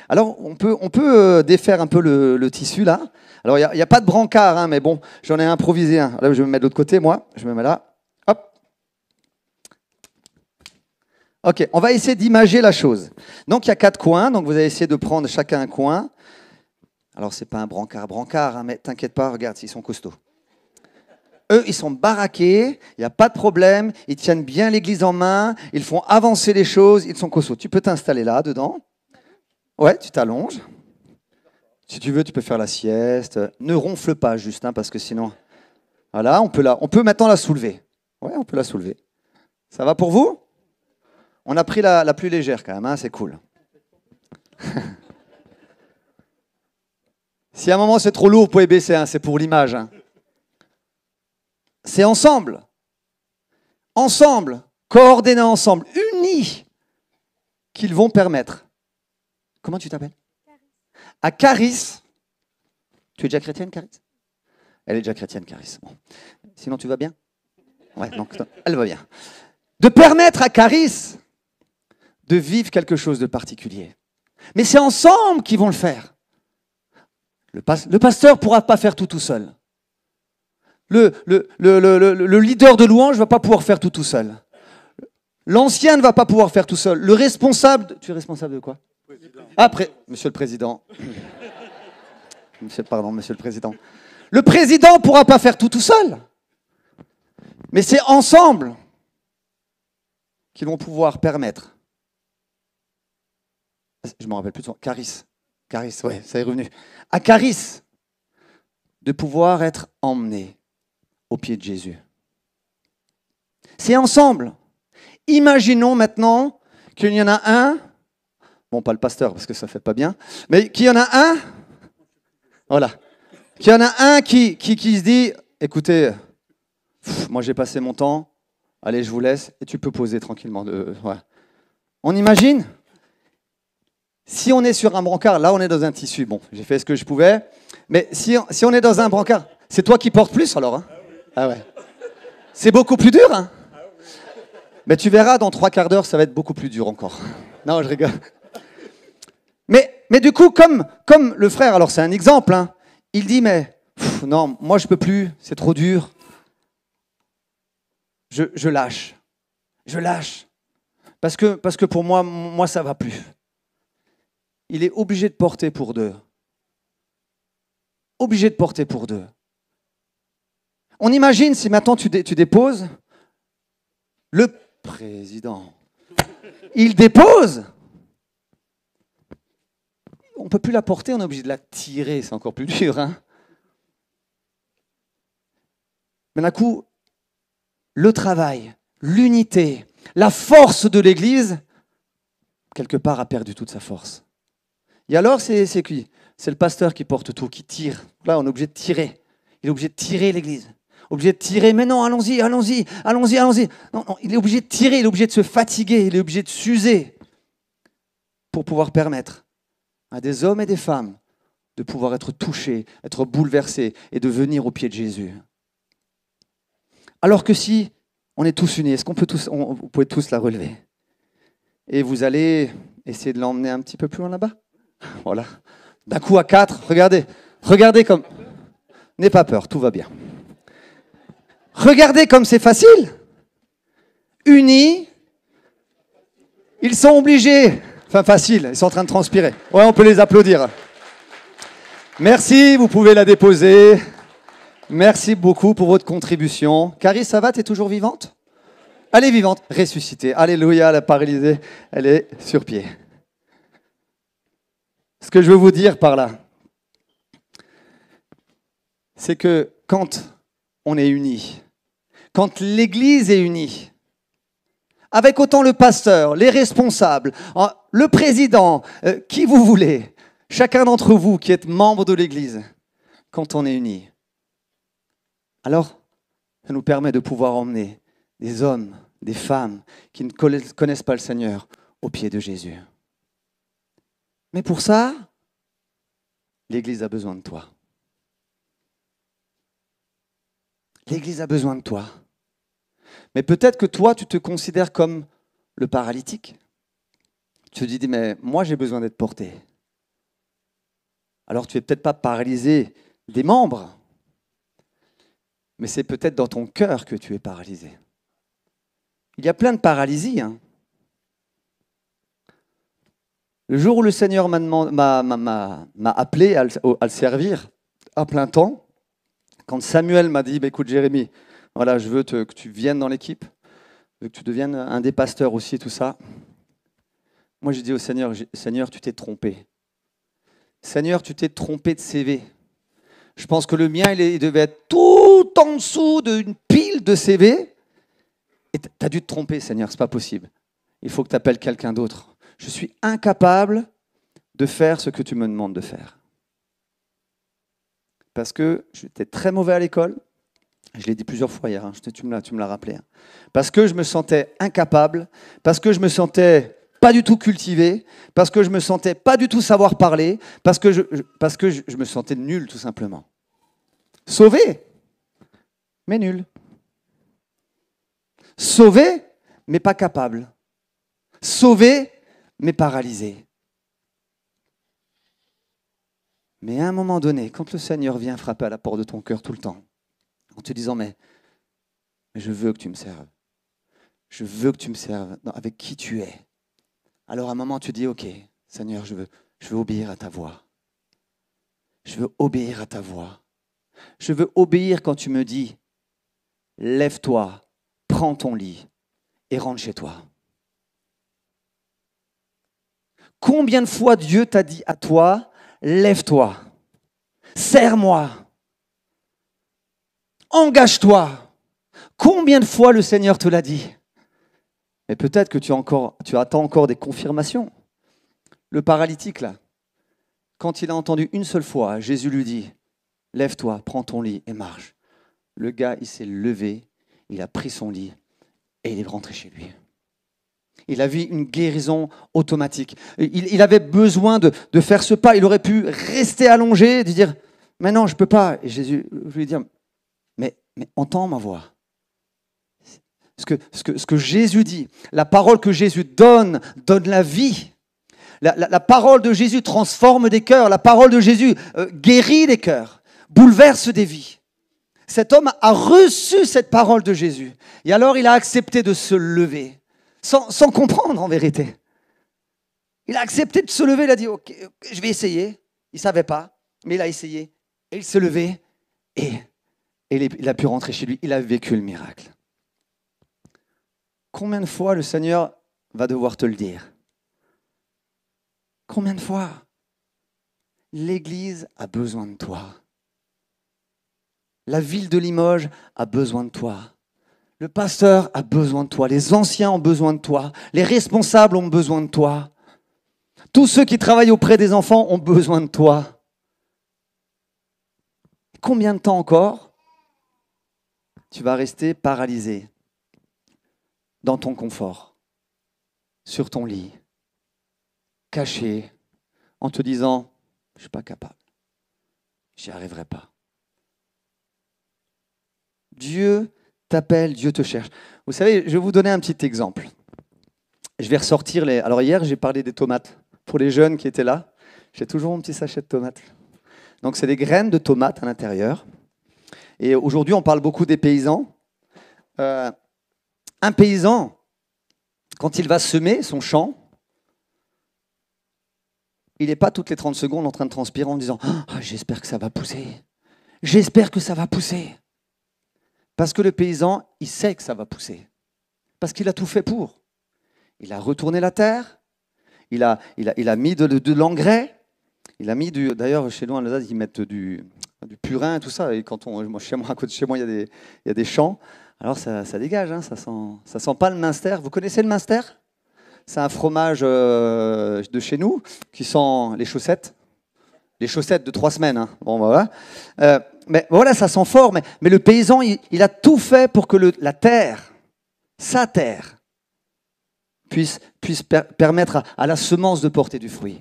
Alors, on peut défaire un peu le tissu, là. Alors, il n'y a pas de brancard, hein, mais bon, j'en ai improvisé un. Là, je vais me mettre de l'autre côté, moi. Je me mets là. Hop. Ok, on va essayer d'imager la chose. Donc, il y a 4 coins. Donc, vous allez essayer de prendre chacun un coin. Alors, ce n'est pas un brancard, hein, mais t'inquiète pas, regarde, ils sont costauds. Eux, ils sont baraqués, il n'y a pas de problème. Ils tiennent bien l'église en main. Ils font avancer les choses. Ils sont costauds. Tu peux t'installer là, dedans. Ouais, tu t'allonges. Si tu veux, tu peux faire la sieste. Ne ronfle pas juste, hein, parce que sinon... Voilà, on peut maintenant la soulever. Ouais, on peut la soulever. Ça va pour vous? On a pris la plus légère quand même, hein, c'est cool. Si à un moment c'est trop lourd, vous pouvez baisser, hein, c'est pour l'image. Hein. C'est ensemble. Ensemble, coordonnés ensemble, unis, qu'ils vont permettre. Comment tu t'appelles? À Caris. Tu es déjà chrétienne, Caris? Elle est déjà chrétienne, Caris. Bon. Sinon, tu vas bien? Ouais, donc elle va bien. De permettre à Caris de vivre quelque chose de particulier. Mais c'est ensemble qu'ils vont le faire. Le pasteur ne pourra pas faire tout seul. Le leader de louange ne va pas pouvoir faire tout seul. L'ancien ne va pas pouvoir faire tout seul. Le responsable... Tu es responsable de quoi? Après, monsieur le président. Monsieur le président. Le président ne pourra pas faire tout seul. Mais c'est ensemble qu'ils vont pouvoir permettre. Je ne me rappelle plus de son. Caris, ouais, ça est revenu. À Caris, de pouvoir être emmené au pied de Jésus. C'est ensemble. Imaginons maintenant qu'il y en a un. Bon, pas le pasteur, parce que ça ne fait pas bien. Mais qu'il y en a un, voilà, qu'il y en a un qui se dit, écoutez, moi j'ai passé mon temps, allez, je vous laisse, et tu peux poser tranquillement. Ouais. On imagine? Si on est sur un brancard, là on est dans un tissu, bon, j'ai fait ce que je pouvais, mais si on est dans un brancard, c'est toi qui portes plus alors, hein? Ah ouais. C'est beaucoup plus dur, hein? Mais tu verras, dans 3 quarts d'heure, ça va être beaucoup plus dur encore. Non, je rigole. Mais du coup, comme le frère, alors c'est un exemple, hein, il dit, mais non, moi je peux plus, c'est trop dur. Je lâche. Je lâche. Parce que pour moi ça va plus. Il est obligé de porter pour 2. Obligé de porter pour 2. On imagine si maintenant tu déposes, le président, il dépose. On ne peut plus la porter, on est obligé de la tirer, c'est encore plus dur. Hein. Mais d'un coup, le travail, l'unité, La force de l'Église, quelque part, a perdu toute sa force. Et alors, c'est qui? C'est le pasteur qui porte tout, qui tire. Là, on est obligé de tirer. Il est obligé de tirer l'Église. Obligé de tirer, mais non, allons-y. Non, il est obligé de tirer, il est obligé de se fatiguer, il est obligé de s'user pour pouvoir permettre à des hommes et des femmes de pouvoir être touchés, être bouleversés et de venir au pied de Jésus. Alors que si on est tous unis, est-ce qu'on peut tous, vous pouvez tous la relever? Et vous allez essayer de l'emmener un petit peu plus loin là-bas. Voilà. D'un coup à 4, regardez comme... N'aie pas peur, tout va bien. Regardez comme c'est facile. Unis, ils sont obligés. Enfin facile, ils sont en train de transpirer. Ouais, on peut les applaudir. Merci, vous pouvez la déposer. Merci beaucoup pour votre contribution. Carrie, ça va? T'es toujours vivante? Elle est vivante, ressuscitée. Alléluia, la paralysée, elle est sur pied. Ce que je veux vous dire par là, c'est que quand on est unis, quand l'Église est unie, avec autant le pasteur, les responsables, le président, qui vous voulez, chacun d'entre vous qui êtes membre de l'Église, quand on est unis, alors ça nous permet de pouvoir emmener des hommes, des femmes qui ne connaissent pas le Seigneur au pied de Jésus. Mais pour ça, l'Église a besoin de toi. L'Église a besoin de toi. Mais peut-être que toi, tu te considères comme le paralytique. Tu te dis, mais moi, j'ai besoin d'être porté. Alors, tu n'es peut-être pas paralysé des membres, mais c'est peut-être dans ton cœur que tu es paralysé. Il y a plein de paralysies. Hein. Le jour où le Seigneur m'a appelé à le servir à plein temps, quand Samuel m'a dit, écoute Jérémie, voilà, je veux que tu viennes dans l'équipe, je veux que tu deviennes un des pasteurs aussi, tout ça. Moi, j'ai dit au Seigneur, Seigneur, tu t'es trompé. Seigneur, tu t'es trompé de CV. Je pense que le mien, il devait être tout en dessous d'une pile de CV. Et tu as dû te tromper, Seigneur, c'est pas possible. Il faut que tu appelles quelqu'un d'autre. Je suis incapable de faire ce que tu me demandes de faire. Parce que j'étais très mauvais à l'école. Je l'ai dit plusieurs fois hier, hein. Tu me l'as rappelé. Hein. Parce que je me sentais incapable, parce que je me sentais pas du tout cultivé, parce que je me sentais pas du tout savoir parler, parce que je me sentais nul tout simplement. Sauvé, mais nul. Sauvé, mais pas capable. Sauvé, mais paralysé. Mais à un moment donné, quand le Seigneur vient frapper à la porte de ton cœur tout le temps, en te disant, mais je veux que tu me serves. Je veux que tu me serves avec qui tu es. Alors à un moment, tu dis, ok, Seigneur, je veux obéir à ta voix. Je veux obéir à ta voix. Je veux obéir quand tu me dis, lève-toi, prends ton lit et rentre chez toi. Combien de fois Dieu t'a dit à toi, lève-toi, sers-moi, engage-toi. Combien de fois le Seigneur te l'a dit? Mais peut-être que tu attends encore des confirmations. Le paralytique, là, quand il a entendu une seule fois, Jésus lui dit, lève-toi, prends ton lit et marche. Le gars, il s'est levé, il a pris son lit et il est rentré chez lui. Il a vu une guérison automatique. Il avait besoin de faire ce pas. Il aurait pu rester allongé et dire, mais non, je ne peux pas. Et Jésus lui dit, mais entends ma voix. Ce que Jésus dit, la parole que Jésus donne la vie. La parole de Jésus transforme des cœurs. La parole de Jésus guérit des cœurs, bouleverse des vies. Cet homme a reçu cette parole de Jésus. Et alors, il a accepté de se lever, sans comprendre en vérité. Il a accepté de se lever, il a dit, ok, je vais essayer. Il ne savait pas, mais il a essayé. Et il s'est levé et il a pu rentrer chez lui. Il a vécu le miracle. Combien de fois le Seigneur va devoir te le dire? Combien de fois? L'Église a besoin de toi. La ville de Limoges a besoin de toi. Le pasteur a besoin de toi, les anciens ont besoin de toi, les responsables ont besoin de toi. Tous ceux qui travaillent auprès des enfants ont besoin de toi. Combien de temps encore tu vas rester paralysé dans ton confort, sur ton lit, caché, en te disant « je ne suis pas capable, j'y arriverai pas ». Dieu t'appelle, Dieu te cherche. Vous savez, je vais vous donner un petit exemple. Je vais ressortir les... Alors hier, j'ai parlé des tomates. Pour les jeunes qui étaient là, j'ai toujours mon petit sachet de tomates. Donc c'est des graines de tomates à l'intérieur. Et aujourd'hui, on parle beaucoup des paysans. Un paysan, quand il va semer son champ, il n'est pas toutes les 30 secondes en train de transpirer en disant « Ah, j'espère que ça va pousser. J'espère que ça va pousser. » Parce que le paysan, il sait que ça va pousser. Parce qu'il a tout fait pour. Il a retourné la terre. Il a mis de l'engrais. Il a mis d'ailleurs, chez nous, en Alsace, ils mettent du purin et tout ça. Et quand à côté de chez moi, il y a des champs. Alors ça dégage, hein, ça sent pas le minster. Vous connaissez le minster? C'est un fromage de chez nous qui sent les chaussettes. Les chaussettes de 3 semaines. Hein. Bon, bah, voilà. Mais voilà, ça sent fort. Mais le paysan, il a tout fait pour que la terre, sa terre, puisse permettre à la semence de porter du fruit.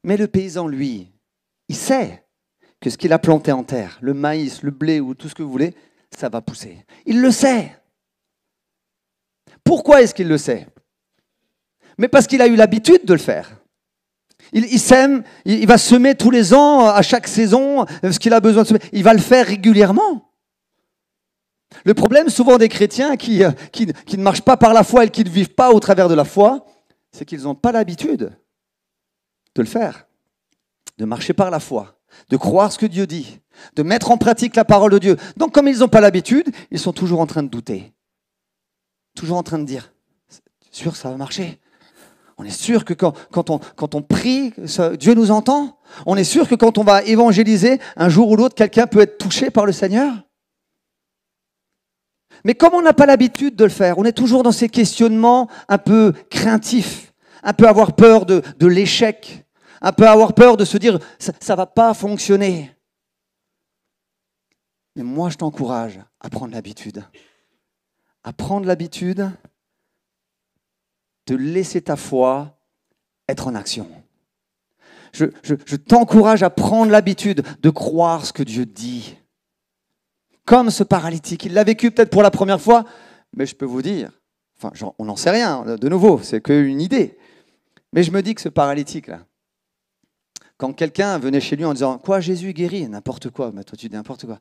Mais le paysan, lui, il sait que ce qu'il a planté en terre, le maïs, le blé ou tout ce que vous voulez, ça va pousser. Il le sait. Pourquoi est-ce qu'il le sait? Mais parce qu'il a eu l'habitude de le faire. Il sème, il va semer tous les ans, à chaque saison, ce qu'il a besoin de semer. Il va le faire régulièrement. Le problème souvent des chrétiens qui ne marchent pas par la foi et qui ne vivent pas au travers de la foi, c'est qu'ils n'ont pas l'habitude de le faire, de marcher par la foi, de croire ce que Dieu dit, de mettre en pratique la parole de Dieu. Donc comme ils n'ont pas l'habitude, ils sont toujours en train de douter, toujours en train de dire « c'est sûr ça va marcher ». On est sûr que quand on prie, Dieu nous entend. On est sûr que quand on va évangéliser, un jour ou l'autre, quelqu'un peut être touché par le Seigneur. Mais comme on n'a pas l'habitude de le faire, on est toujours dans ces questionnements un peu craintifs, un peu avoir peur de l'échec, un peu avoir peur de se dire « ça ne va pas fonctionner ». Mais moi, je t'encourage à prendre l'habitude. À prendre l'habitude de laisser ta foi être en action. Je t'encourage à prendre l'habitude de croire ce que Dieu dit. Comme ce paralytique, il l'a vécu peut-être pour la première fois, mais je peux vous dire, enfin, on n'en sait rien, de nouveau, c'est qu'une idée. Mais je me dis que ce paralytique-là, quand quelqu'un venait chez lui en disant « Quoi, Jésus guérit ?» N'importe quoi, mais toi tu dis n'importe quoi.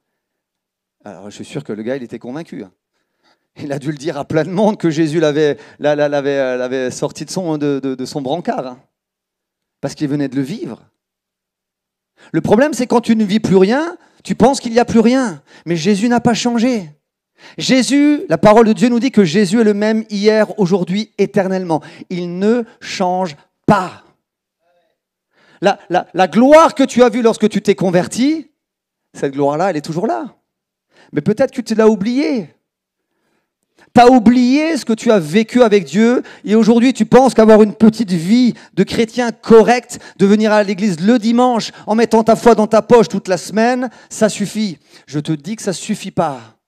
Alors je suis sûr que le gars, il était convaincu. Hein. Il a dû le dire à plein de monde que Jésus l'avait sorti de son brancard. Hein, parce qu'il venait de le vivre. Le problème, c'est quand tu ne vis plus rien, tu penses qu'il n'y a plus rien. Mais Jésus n'a pas changé. Jésus, la parole de Dieu nous dit que Jésus est le même hier, aujourd'hui, éternellement. Il ne change pas. La gloire que tu as vue lorsque tu t'es converti, cette gloire-là, elle est toujours là. Mais peut-être que tu l'as oubliée. Tu as oublié ce que tu as vécu avec Dieu et aujourd'hui tu penses qu'avoir une petite vie de chrétien correcte, de venir à l'église le dimanche en mettant ta foi dans ta poche toute la semaine, ça suffit. Je te dis que ça ne suffit pas.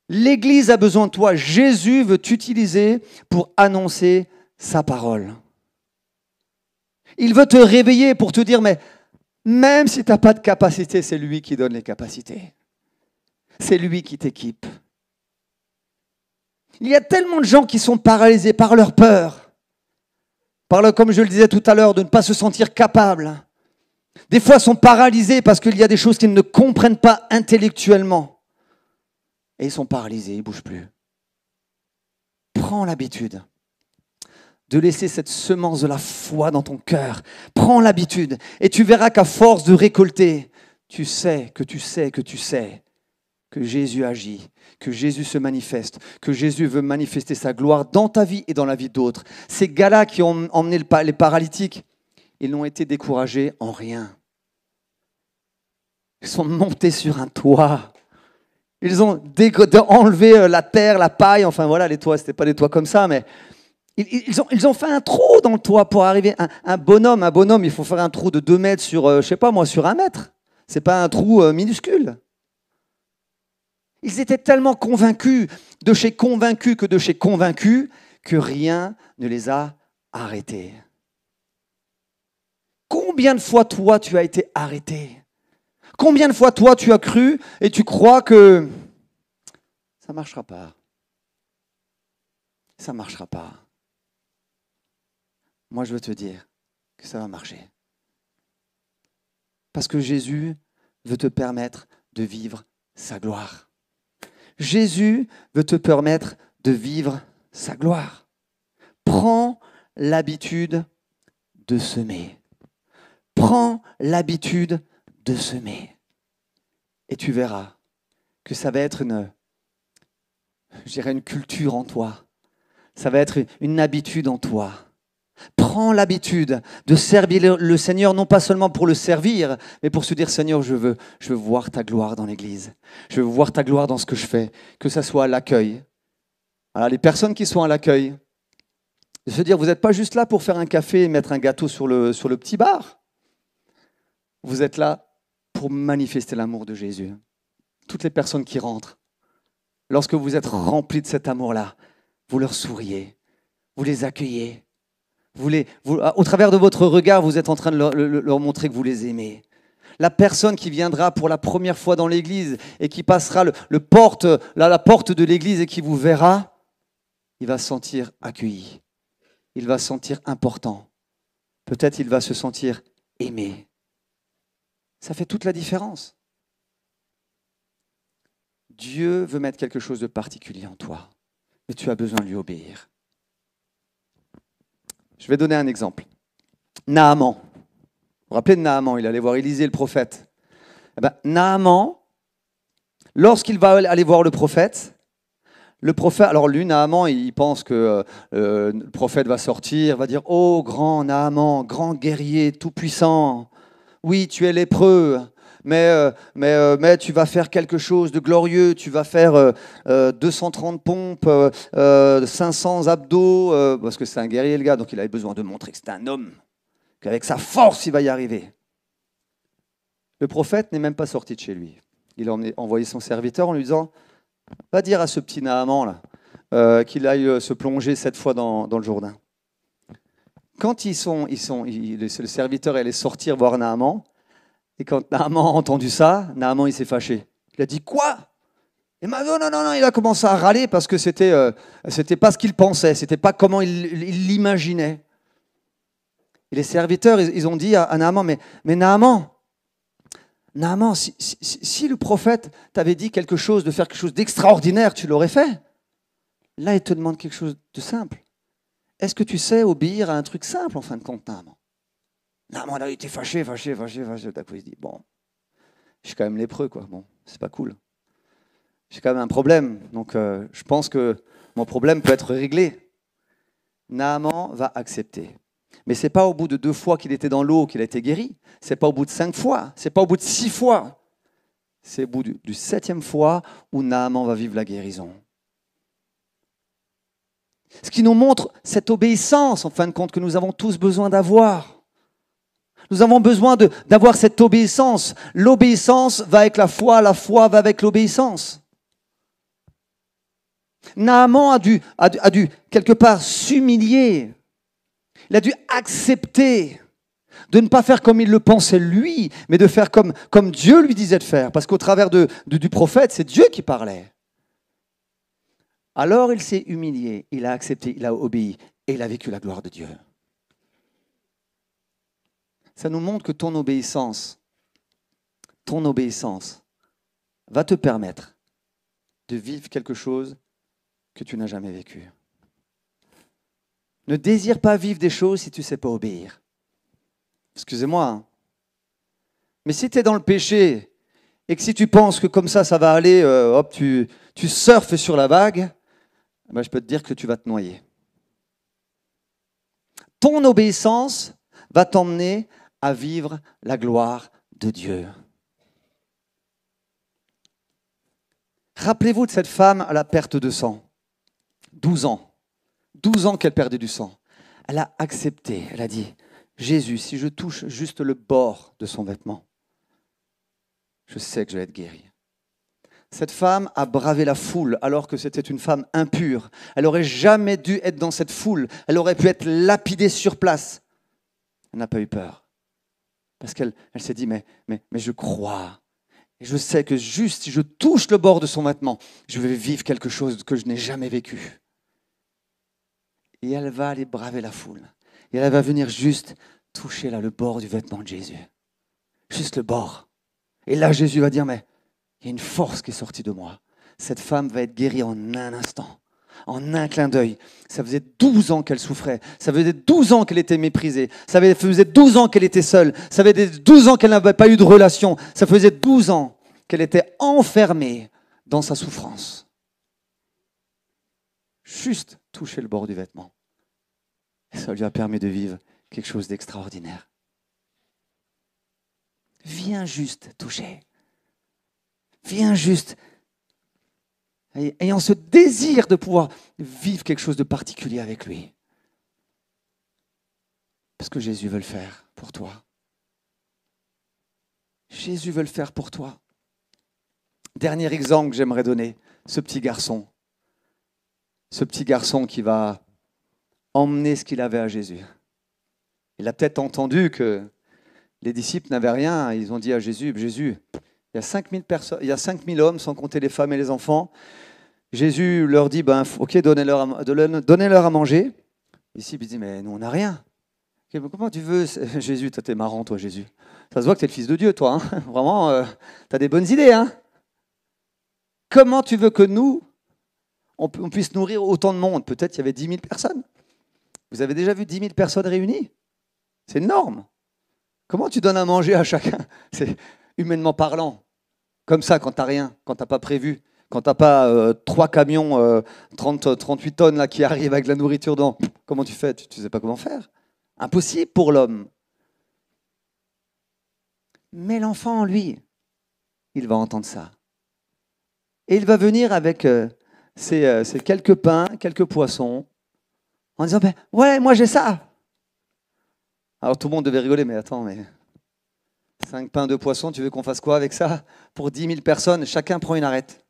L'église a besoin de toi. Jésus veut t'utiliser pour annoncer sa parole. Il veut te réveiller pour te dire, mais même si tu n'as pas de capacité, c'est lui qui donne les capacités. C'est lui qui t'équipe. Il y a tellement de gens qui sont paralysés par leur peur, comme je le disais tout à l'heure, de ne pas se sentir capables. Des fois, sont paralysés parce qu'il y a des choses qu'ils ne comprennent pas intellectuellement. Et ils sont paralysés, ils ne bougent plus. Prends l'habitude de laisser cette semence de la foi dans ton cœur. Prends l'habitude et tu verras qu'à force de récolter, tu sais que Jésus agit, que Jésus se manifeste, que Jésus veut manifester sa gloire dans ta vie et dans la vie d'autres. Ces gars-là qui ont emmené les paralytiques, ils n'ont été découragés en rien. Ils sont montés sur un toit Ils ont enlevé la terre, la paille, enfin voilà, les toits, c'était pas des toits comme ça, mais ils ont fait un trou dans le toit pour arriver. Un bonhomme, il faut faire un trou de 2 mètres sur, je sais pas moi, sur 1 mètre. C'est pas un trou minuscule. Ils étaient tellement convaincus, de chez convaincus que de chez convaincus, que rien ne les a arrêtés. Combien de fois, toi, tu as été arrêté? Combien de fois, toi, tu as cru et tu crois que ça ne marchera pas? Ça ne marchera pas. Moi, je veux te dire que ça va marcher. Parce que Jésus veut te permettre de vivre sa gloire. Jésus veut te permettre de vivre sa gloire. Prends l'habitude de semer. Prends l'habitude de semer. Et tu verras que ça va être une culture en toi. Ça va être une habitude en toi. Prends l'habitude de servir le Seigneur, non pas seulement pour le servir, mais pour se dire, Seigneur, je veux voir ta gloire dans l'Église. Je veux voir ta gloire dans ce que je fais, que ça soit à l'accueil. Alors, les personnes qui sont à l'accueil, de se dire, vous n'êtes pas juste là pour faire un café et mettre un gâteau sur le petit bar. Vous êtes là pour manifester l'amour de Jésus. Toutes les personnes qui rentrent, lorsque vous êtes remplis de cet amour-là, vous leur souriez, vous les accueillez. Au travers de votre regard, vous êtes en train de leur montrer que vous les aimez. La personne qui viendra pour la première fois dans l'église et qui passera la porte de l'église et qui vous verra, il va se sentir accueilli. Il va se sentir important. Peut-être il va se sentir aimé. Ça fait toute la différence. Dieu veut mettre quelque chose de particulier en toi, mais tu as besoin de lui obéir. Je vais donner un exemple. Naaman. Vous vous rappelez de Naaman? Il allait voir Élisée, le prophète. Naaman, lorsqu'il va aller voir le prophète, alors lui, Naaman, il pense que le prophète va sortir, va dire « Oh, grand Naaman, grand guerrier, tout-puissant, oui, tu es lépreux, mais tu vas faire quelque chose de glorieux, tu vas faire 230 pompes, 500 abdos, parce que c'est un guerrier le gars, donc il avait besoin de montrer que c'était un homme, qu'avec sa force, il va y arriver. » Le prophète n'est même pas sorti de chez lui. Il a envoyé son serviteur en lui disant « Va dire à ce petit Naaman là, qu'il aille se plonger 7 fois dans le Jourdain. » Quand le serviteur allait sortir voir Naaman, et quand Naaman a entendu ça, Naaman il s'est fâché. Il a dit « Quoi ?» Et non, il a commencé à râler parce que c'était pas ce qu'il pensait, c'était pas comment il l'imaginait. Et les serviteurs, ils ont dit à Naaman, mais Naaman, si le prophète t'avait dit quelque chose, de faire quelque chose d'extraordinaire, tu l'aurais fait. Là, il te demande quelque chose de simple. Est-ce que tu sais obéir à un truc simple en fin de compte, Naaman? Naaman a été fâché. D'un coup, il se dit, bon, je suis quand même lépreux, quoi. Bon, c'est pas cool. J'ai quand même un problème, donc je pense que mon problème peut être réglé. Naaman va accepter. Mais ce n'est pas au bout de 2 fois qu'il était dans l'eau qu'il a été guéri. Ce n'est pas au bout de 5 fois. Ce n'est pas au bout de 6 fois. C'est au bout du 7e fois où Naaman va vivre la guérison. Ce qui nous montre cette obéissance, en fin de compte, que nous avons tous besoin d'avoir. Nous avons besoin d'avoir cette obéissance. L'obéissance va avec la foi va avec l'obéissance. Naaman a dû quelque part s'humilier. Il a dû accepter de ne pas faire comme il le pensait lui, mais de faire comme Dieu lui disait de faire. Parce qu'au travers du prophète, c'est Dieu qui parlait. Alors il s'est humilié, il a accepté, il a obéi et il a vécu la gloire de Dieu. Ça nous montre que ton obéissance va te permettre de vivre quelque chose que tu n'as jamais vécu. Ne désire pas vivre des choses si tu ne sais pas obéir. Excusez-moi, hein. Mais si tu es dans le péché et que si tu penses que comme ça va aller, tu surfes sur la vague, je peux te dire que tu vas te noyer. Ton obéissance va t'emmener à vivre la gloire de Dieu. Rappelez-vous de cette femme à la perte de sang. 12 ans. 12 ans qu'elle perdait du sang. Elle a accepté, elle a dit, Jésus, si je touche juste le bord de son vêtement, je sais que je vais être guérie. Cette femme a bravé la foule alors que c'était une femme impure. Elle n'aurait jamais dû être dans cette foule. Elle aurait pu être lapidée sur place. Elle n'a pas eu peur. Parce qu'elle s'est dit, mais je crois. Et je sais que juste si je touche le bord de son vêtement, je vais vivre quelque chose que je n'ai jamais vécu. Et elle va aller braver la foule. Et elle va venir juste toucher là, le bord du vêtement de Jésus. Juste le bord. Et là, Jésus va dire, mais il y a une force qui est sortie de moi. Cette femme va être guérie en un instant, en un clin d'œil. Ça faisait 12 ans qu'elle souffrait. Ça faisait 12 ans qu'elle était méprisée. Ça faisait 12 ans qu'elle était seule. Ça faisait 12 ans qu'elle n'avait pas eu de relation. Ça faisait 12 ans qu'elle était enfermée dans sa souffrance. Juste toucher le bord du vêtement. Et ça lui a permis de vivre quelque chose d'extraordinaire. Viens juste toucher. Viens juste, ayant ce désir de pouvoir vivre quelque chose de particulier avec lui. Parce que Jésus veut le faire pour toi. Jésus veut le faire pour toi. Dernier exemple que j'aimerais donner, ce petit garçon. Ce petit garçon qui va emmener ce qu'il avait à Jésus. Il a peut-être entendu que les disciples n'avaient rien. Ils ont dit à Jésus, Jésus, il y a 5000 personnes, il y a 5000 hommes, sans compter les femmes et les enfants. Jésus leur dit, ok, donnez-leur à manger. Les disciples disent, mais nous, on n'a rien. Okay, comment tu veux Jésus, toi, t'es marrant, toi, Jésus. Ça se voit que t'es le fils de Dieu, toi. Hein. Vraiment, t'as des bonnes idées. Hein. Comment tu veux que nous, on puisse nourrir autant de monde? Peut-être il y avait 10 000 personnes. Vous avez déjà vu 10 000 personnes réunies? C'est énorme. Comment tu donnes à manger à chacun? C'est humainement parlant. Comme ça, quand tu n'as rien, quand tu n'as pas prévu, quand tu n'as pas 3 camions, 38 tonnes là, qui arrivent avec de la nourriture dedans, comment tu fais? Tu ne sais pas comment faire. Impossible pour l'homme. Mais l'enfant, lui, il va entendre ça. Et il va venir avec ses quelques pains, quelques poissons, en disant, ouais, moi j'ai ça. Alors tout le monde devait rigoler, mais attends, mais 5 pains, 2 poissons, tu veux qu'on fasse quoi avec ça? Pour 10 000 personnes, chacun prend une arête.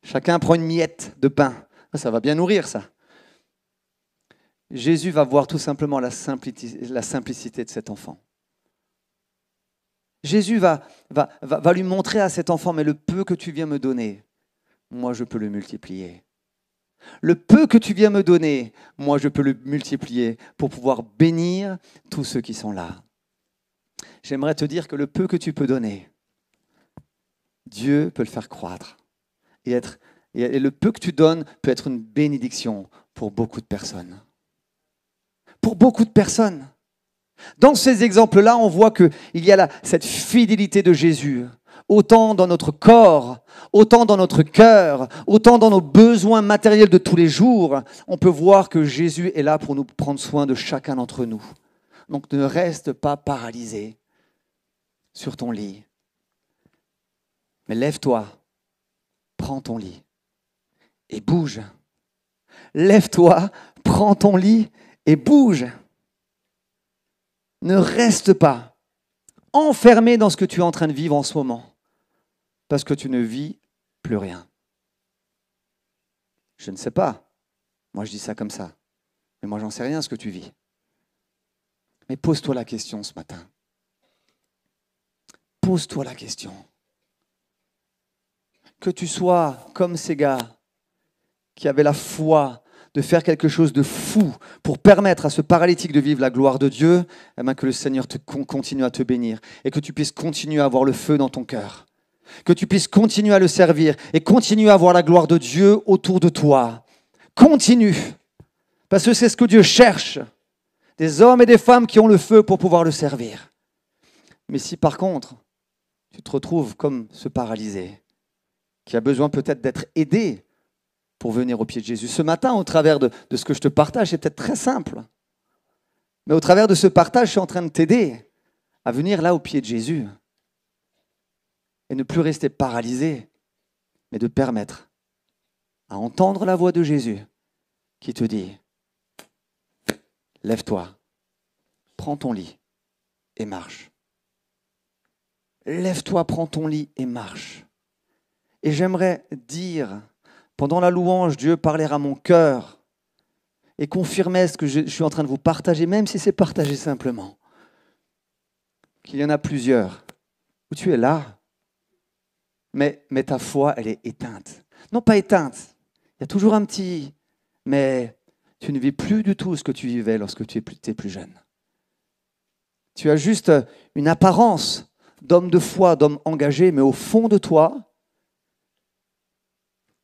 Chacun prend une miette de pain. Ça va bien nourrir, ça. Jésus va voir tout simplement la simplicité de cet enfant. Jésus va lui montrer à cet enfant, mais le peu que tu viens me donner, moi je peux le multiplier. Le peu que tu viens me donner, moi je peux le multiplier pour pouvoir bénir tous ceux qui sont là. J'aimerais te dire que le peu que tu peux donner, Dieu peut le faire croître. Et le peu que tu donnes peut être une bénédiction pour beaucoup de personnes. Pour beaucoup de personnes. Dans ces exemples-là, on voit qu'il y a cette fidélité de Jésus. Autant dans notre corps, autant dans notre cœur, autant dans nos besoins matériels de tous les jours, on peut voir que Jésus est là pour nous prendre soin de chacun d'entre nous. Donc ne reste pas paralysé sur ton lit. Mais lève-toi, prends ton lit et bouge. Lève-toi, prends ton lit et bouge. Ne reste pas enfermé dans ce que tu es en train de vivre en ce moment. Parce que tu ne vis plus rien. Je ne sais pas. Moi, je dis ça comme ça. Mais moi, j'en sais rien ce que tu vis. Mais pose-toi la question ce matin. Pose-toi la question. Que tu sois comme ces gars qui avaient la foi de faire quelque chose de fou pour permettre à ce paralytique de vivre la gloire de Dieu, eh bien que le Seigneur continue à te bénir et que tu puisses continuer à avoir le feu dans ton cœur. Que tu puisses continuer à le servir et continuer à voir la gloire de Dieu autour de toi. Continue, parce que c'est ce que Dieu cherche, des hommes et des femmes qui ont le feu pour pouvoir le servir. Mais si par contre, tu te retrouves comme ce paralysé, qui a besoin peut-être d'être aidé pour venir au pied de Jésus. Ce matin, au travers de ce que je te partage, c'est peut-être très simple. Mais au travers de ce partage, je suis en train de t'aider à venir là au pied de Jésus. Et ne plus rester paralysé, mais de permettre à entendre la voix de Jésus qui te dit, lève-toi, prends ton lit et marche. Lève-toi, prends ton lit et marche. Et j'aimerais dire, pendant la louange, Dieu parlait à mon cœur et confirmait ce que je suis en train de vous partager, même si c'est partagé simplement. Qu'il y en a plusieurs où tu es là, mais ta foi, elle est éteinte. Non, pas éteinte. Il y a toujours un petit... Mais tu ne vis plus du tout ce que tu vivais lorsque tu étais plus jeune. Tu as juste une apparence d'homme de foi, d'homme engagé, mais au fond de toi,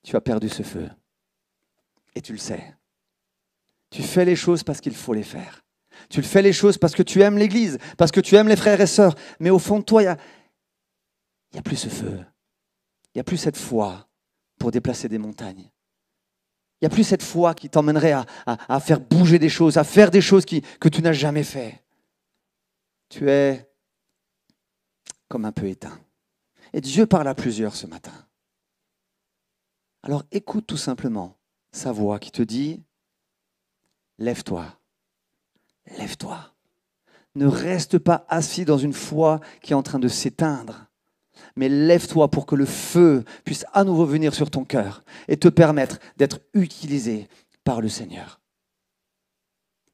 tu as perdu ce feu. Et tu le sais. Tu fais les choses parce qu'il faut les faire. Tu fais les choses parce que tu aimes l'Église, parce que tu aimes les frères et sœurs, mais au fond de toi, il n'y a plus ce feu. Il n'y a plus cette foi pour déplacer des montagnes. Il n'y a plus cette foi qui t'emmènerait à faire bouger des choses, à faire des choses que tu n'as jamais fait. Tu es comme un peu éteint. Et Dieu parle à plusieurs ce matin. Alors écoute tout simplement sa voix qui te dit, lève-toi, lève-toi. Ne reste pas assis dans une foi qui est en train de s'éteindre, mais lève-toi pour que le feu puisse à nouveau venir sur ton cœur et te permettre d'être utilisé par le Seigneur.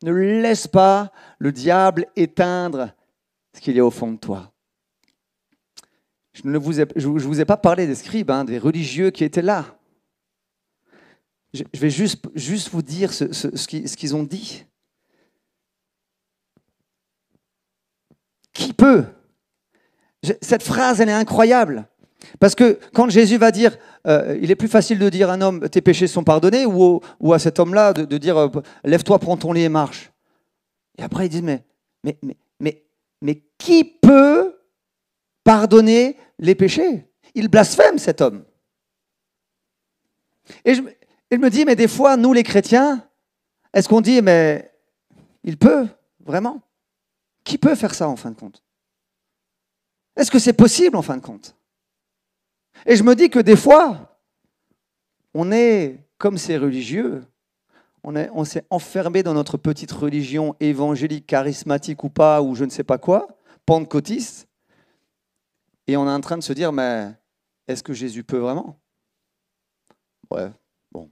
Ne laisse pas le diable éteindre ce qu'il y a au fond de toi. Je ne vous ai pas parlé des scribes, des religieux qui étaient là. Je vais juste vous dire ce qu'ils ont dit. Qui peut? Cette phrase, elle est incroyable. Parce que quand Jésus va dire, il est plus facile de dire à un homme, tes péchés sont pardonnés, ou à cet homme-là de dire, lève-toi, prends ton lit et marche. Et après, il dit, mais qui peut pardonner les péchés? Il blasphème, cet homme. Et je me dis, mais des fois, nous les chrétiens, est-ce qu'on dit, mais il peut, vraiment? Qui peut faire ça en fin de compte? Est-ce que c'est possible en fin de compte? Et je me dis que des fois, on est comme ces religieux, on s'est enfermé dans notre petite religion évangélique, charismatique ou pas, ou je ne sais pas quoi, pentecôtiste, et on est en train de se dire, mais est-ce que Jésus peut vraiment? Ouais, bon.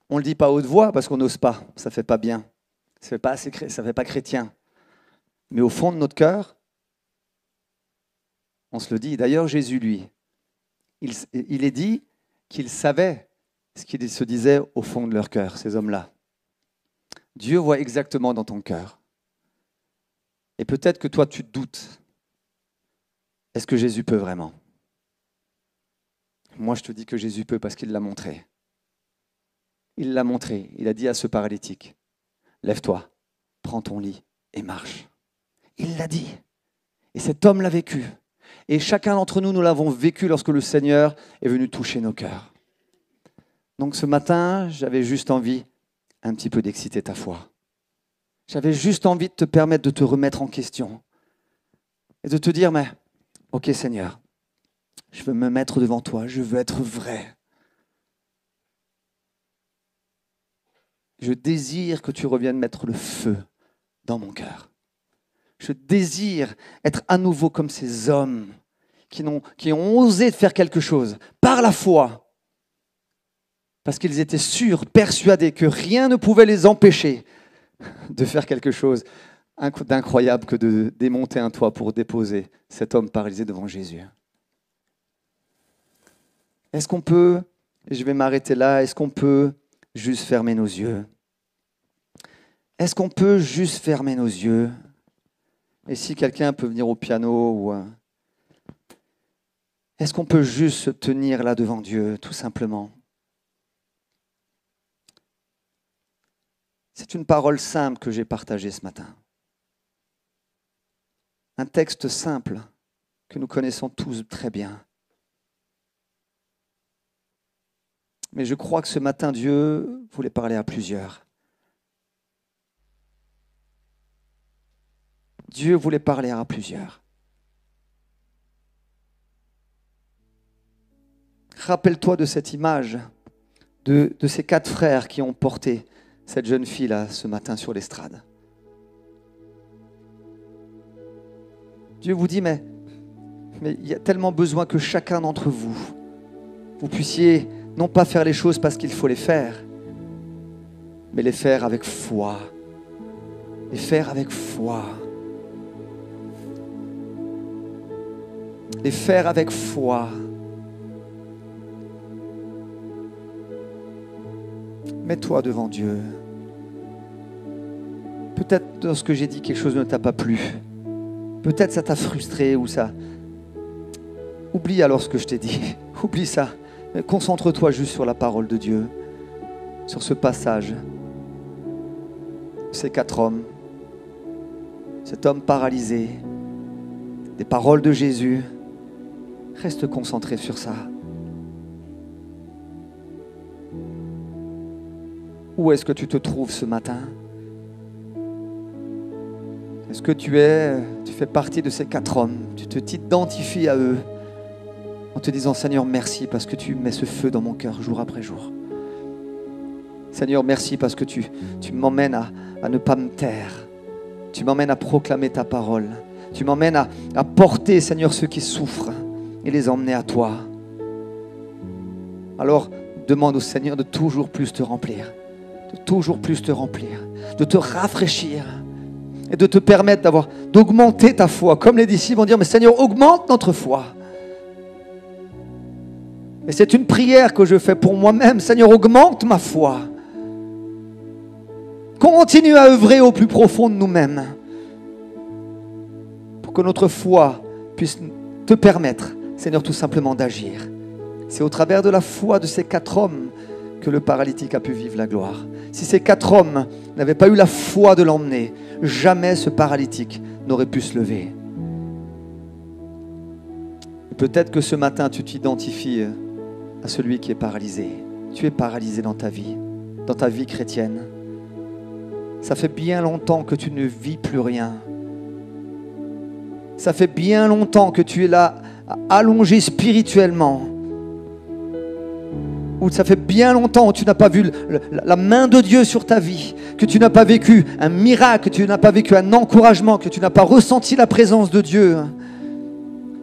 On ne le dit pas à haute voix parce qu'on n'ose pas, ça ne fait pas bien, ça ne fait pas chrétien. Mais au fond de notre cœur, on se le dit. D'ailleurs, Jésus, lui, il est dit qu'il savait ce qu'ils se disaient au fond de leur cœur, ces hommes-là. Dieu voit exactement dans ton cœur. Et peut-être que toi, tu te doutes. Est-ce que Jésus peut vraiment? Moi, je te dis que Jésus peut parce qu'il l'a montré. Il l'a montré. Il a dit à ce paralytique, lève-toi, prends ton lit et marche. Il l'a dit. Et cet homme l'a vécu. Et chacun d'entre nous, nous l'avons vécu lorsque le Seigneur est venu toucher nos cœurs. Donc ce matin, j'avais juste envie un petit peu d'exciter ta foi. J'avais juste envie de te permettre de te remettre en question et de te dire, mais ok Seigneur, je veux me mettre devant toi, je veux être vrai. Je désire que tu reviennes mettre le feu dans mon cœur. Je désire être à nouveau comme ces hommes qui ont osé faire quelque chose par la foi. Parce qu'ils étaient sûrs, persuadés que rien ne pouvait les empêcher de faire quelque chose d'incroyable que de démonter un toit pour déposer cet homme paralysé devant Jésus. Est-ce qu'on peut, et je vais m'arrêter là, est-ce qu'on peut juste fermer nos yeux? Est-ce qu'on peut juste fermer nos yeux? Et si quelqu'un peut venir au piano ou... Est-ce qu'on peut juste se tenir là devant Dieu, tout simplement? C'est une parole simple que j'ai partagée ce matin. Un texte simple que nous connaissons tous très bien. Mais je crois que ce matin, Dieu voulait parler à plusieurs. Dieu voulait parler à plusieurs. Rappelle-toi de cette image de ces 4 frères qui ont porté cette jeune fille là ce matin sur l'estrade. Dieu vous dit, mais il y a tellement besoin que chacun d'entre vous, vous puissiez non pas faire les choses parce qu'il faut les faire, mais les faire avec foi. Les faire avec foi. Les faire avec foi. Mets-toi devant Dieu. Peut-être dans ce que j'ai dit, quelque chose ne t'a pas plu. Peut-être ça t'a frustré ou ça. Oublie alors ce que je t'ai dit. Oublie ça. Mais concentre-toi juste sur la parole de Dieu. Sur ce passage. Ces 4 hommes. Cet homme paralysé. Des paroles de Jésus. Reste concentré sur ça. Où est-ce que tu te trouves ce matin? Est-ce que tu fais partie de ces 4 hommes? Tu t'identifies à eux en te disant, Seigneur, merci parce que tu mets ce feu dans mon cœur jour après jour. Seigneur, merci parce que tu m'emmènes à ne pas me taire. Tu m'emmènes à proclamer ta parole. Tu m'emmènes à porter, Seigneur, ceux qui souffrent et les emmener à toi. Alors, demande au Seigneur de toujours plus te remplir, de toujours plus te remplir, de te rafraîchir et de te permettre d'augmenter ta foi. Comme les disciples vont dire, mais Seigneur, augmente notre foi. Et c'est une prière que je fais pour moi-même. Seigneur, augmente ma foi. Continue à œuvrer au plus profond de nous-mêmes pour que notre foi puisse te permettre, Seigneur, tout simplement d'agir. C'est au travers de la foi de ces 4 hommes que le paralytique a pu vivre la gloire. Si ces 4 hommes n'avaient pas eu la foi de l'emmener, jamais ce paralytique n'aurait pu se lever. Peut-être que ce matin, tu t'identifies à celui qui est paralysé. Tu es paralysé dans ta vie chrétienne. Ça fait bien longtemps que tu ne vis plus rien. Ça fait bien longtemps que tu es là, allongé spirituellement. Ou ça fait bien longtemps que tu n'as pas vu la main de Dieu sur ta vie, que tu n'as pas vécu un miracle, que tu n'as pas vécu un encouragement, que tu n'as pas ressenti la présence de Dieu.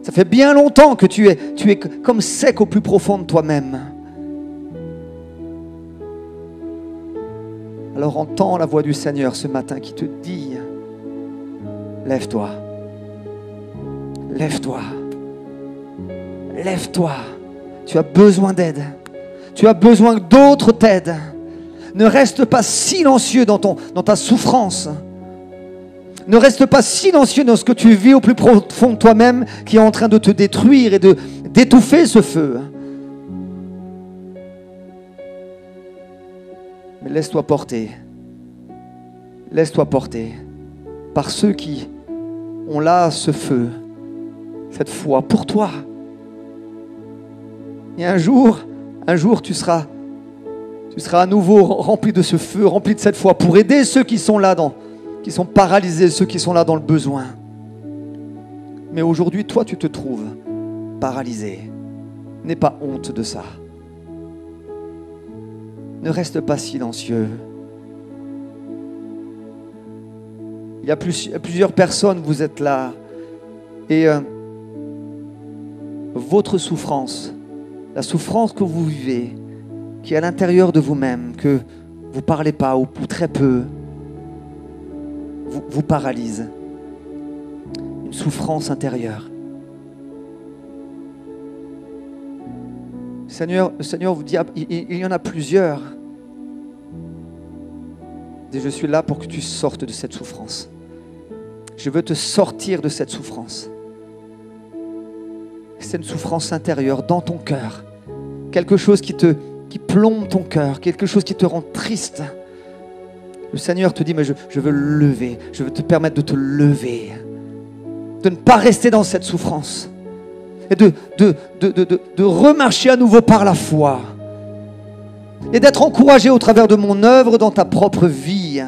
Ça fait bien longtemps que tu es comme sec au plus profond de toi-même. Alors entends la voix du Seigneur ce matin qui te dit, lève-toi, lève-toi, lève-toi. Tu as besoin d'aide. Tu as besoin que d'autres t'aident. Ne reste pas silencieux dans ta souffrance. Ne reste pas silencieux dans ce que tu vis au plus profond de toi-même qui est en train de te détruire et d'étouffer ce feu. Mais laisse-toi porter. Laisse-toi porter par ceux qui ont là ce feu, cette foi pour toi. Et un jour tu seras à nouveau rempli de ce feu, rempli de cette foi pour aider ceux qui sont là, qui sont paralysés, ceux qui sont là dans le besoin. Mais aujourd'hui, toi, tu te trouves paralysé. N'aie pas honte de ça. Ne reste pas silencieux. Il y a plusieurs personnes, vous êtes là. Et votre souffrance, la souffrance que vous vivez, qui est à l'intérieur de vous-même, que vous ne parlez pas ou très peu, vous paralyse. Une souffrance intérieure. Le Seigneur vous dit, il y en a plusieurs. Et je suis là pour que tu sortes de cette souffrance. Je veux te sortir de cette souffrance. C'est une souffrance intérieure dans ton cœur. Quelque chose qui plombe ton cœur, quelque chose qui te rend triste. Le Seigneur te dit, mais je veux le lever. Je veux te permettre de te lever. De ne pas rester dans cette souffrance. Et de remarcher à nouveau par la foi. Et d'être encouragé au travers de mon œuvre dans ta propre vie.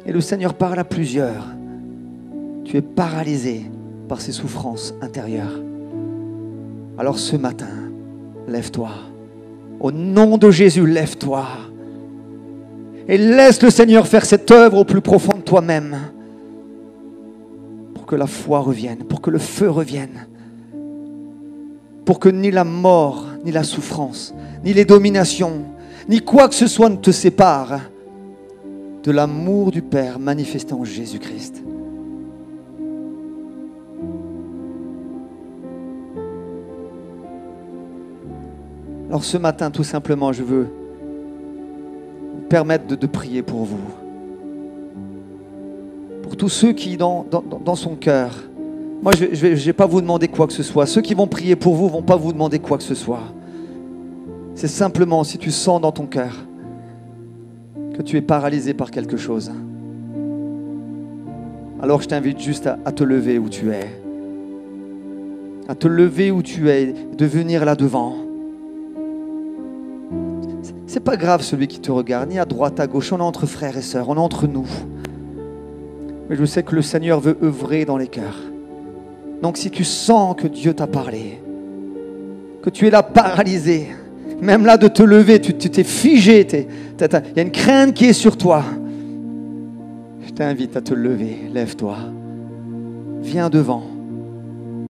Et le Seigneur parle à plusieurs. Tu es paralysé par ces souffrances intérieures. Alors ce matin, lève-toi. Au nom de Jésus, lève-toi. Et laisse le Seigneur faire cette œuvre au plus profond de toi-même. Pour que la foi revienne, pour que le feu revienne. Pour que ni la mort, ni la souffrance, ni les dominations, ni quoi que ce soit ne te sépare de l'amour du Père manifesté en Jésus-Christ. Alors ce matin, tout simplement, je veux vous permettre de prier pour vous. Pour tous ceux qui, dans son cœur, moi je ne vais pas vous demander quoi que ce soit. Ceux qui vont prier pour vous ne vont pas vous demander quoi que ce soit. C'est simplement si tu sens dans ton cœur que tu es paralysé par quelque chose. Alors je t'invite juste à te lever où tu es. À te lever où tu es, de venir là devant. C'est pas grave celui qui te regarde, ni à droite, à gauche. On est entre frères et sœurs, on est entre nous. Mais je sais que le Seigneur veut œuvrer dans les cœurs. Donc si tu sens que Dieu t'a parlé, que tu es là paralysé, même là de te lever, tu t'es figé, il y a une crainte qui est sur toi. Je t'invite à te lever, lève-toi, viens devant.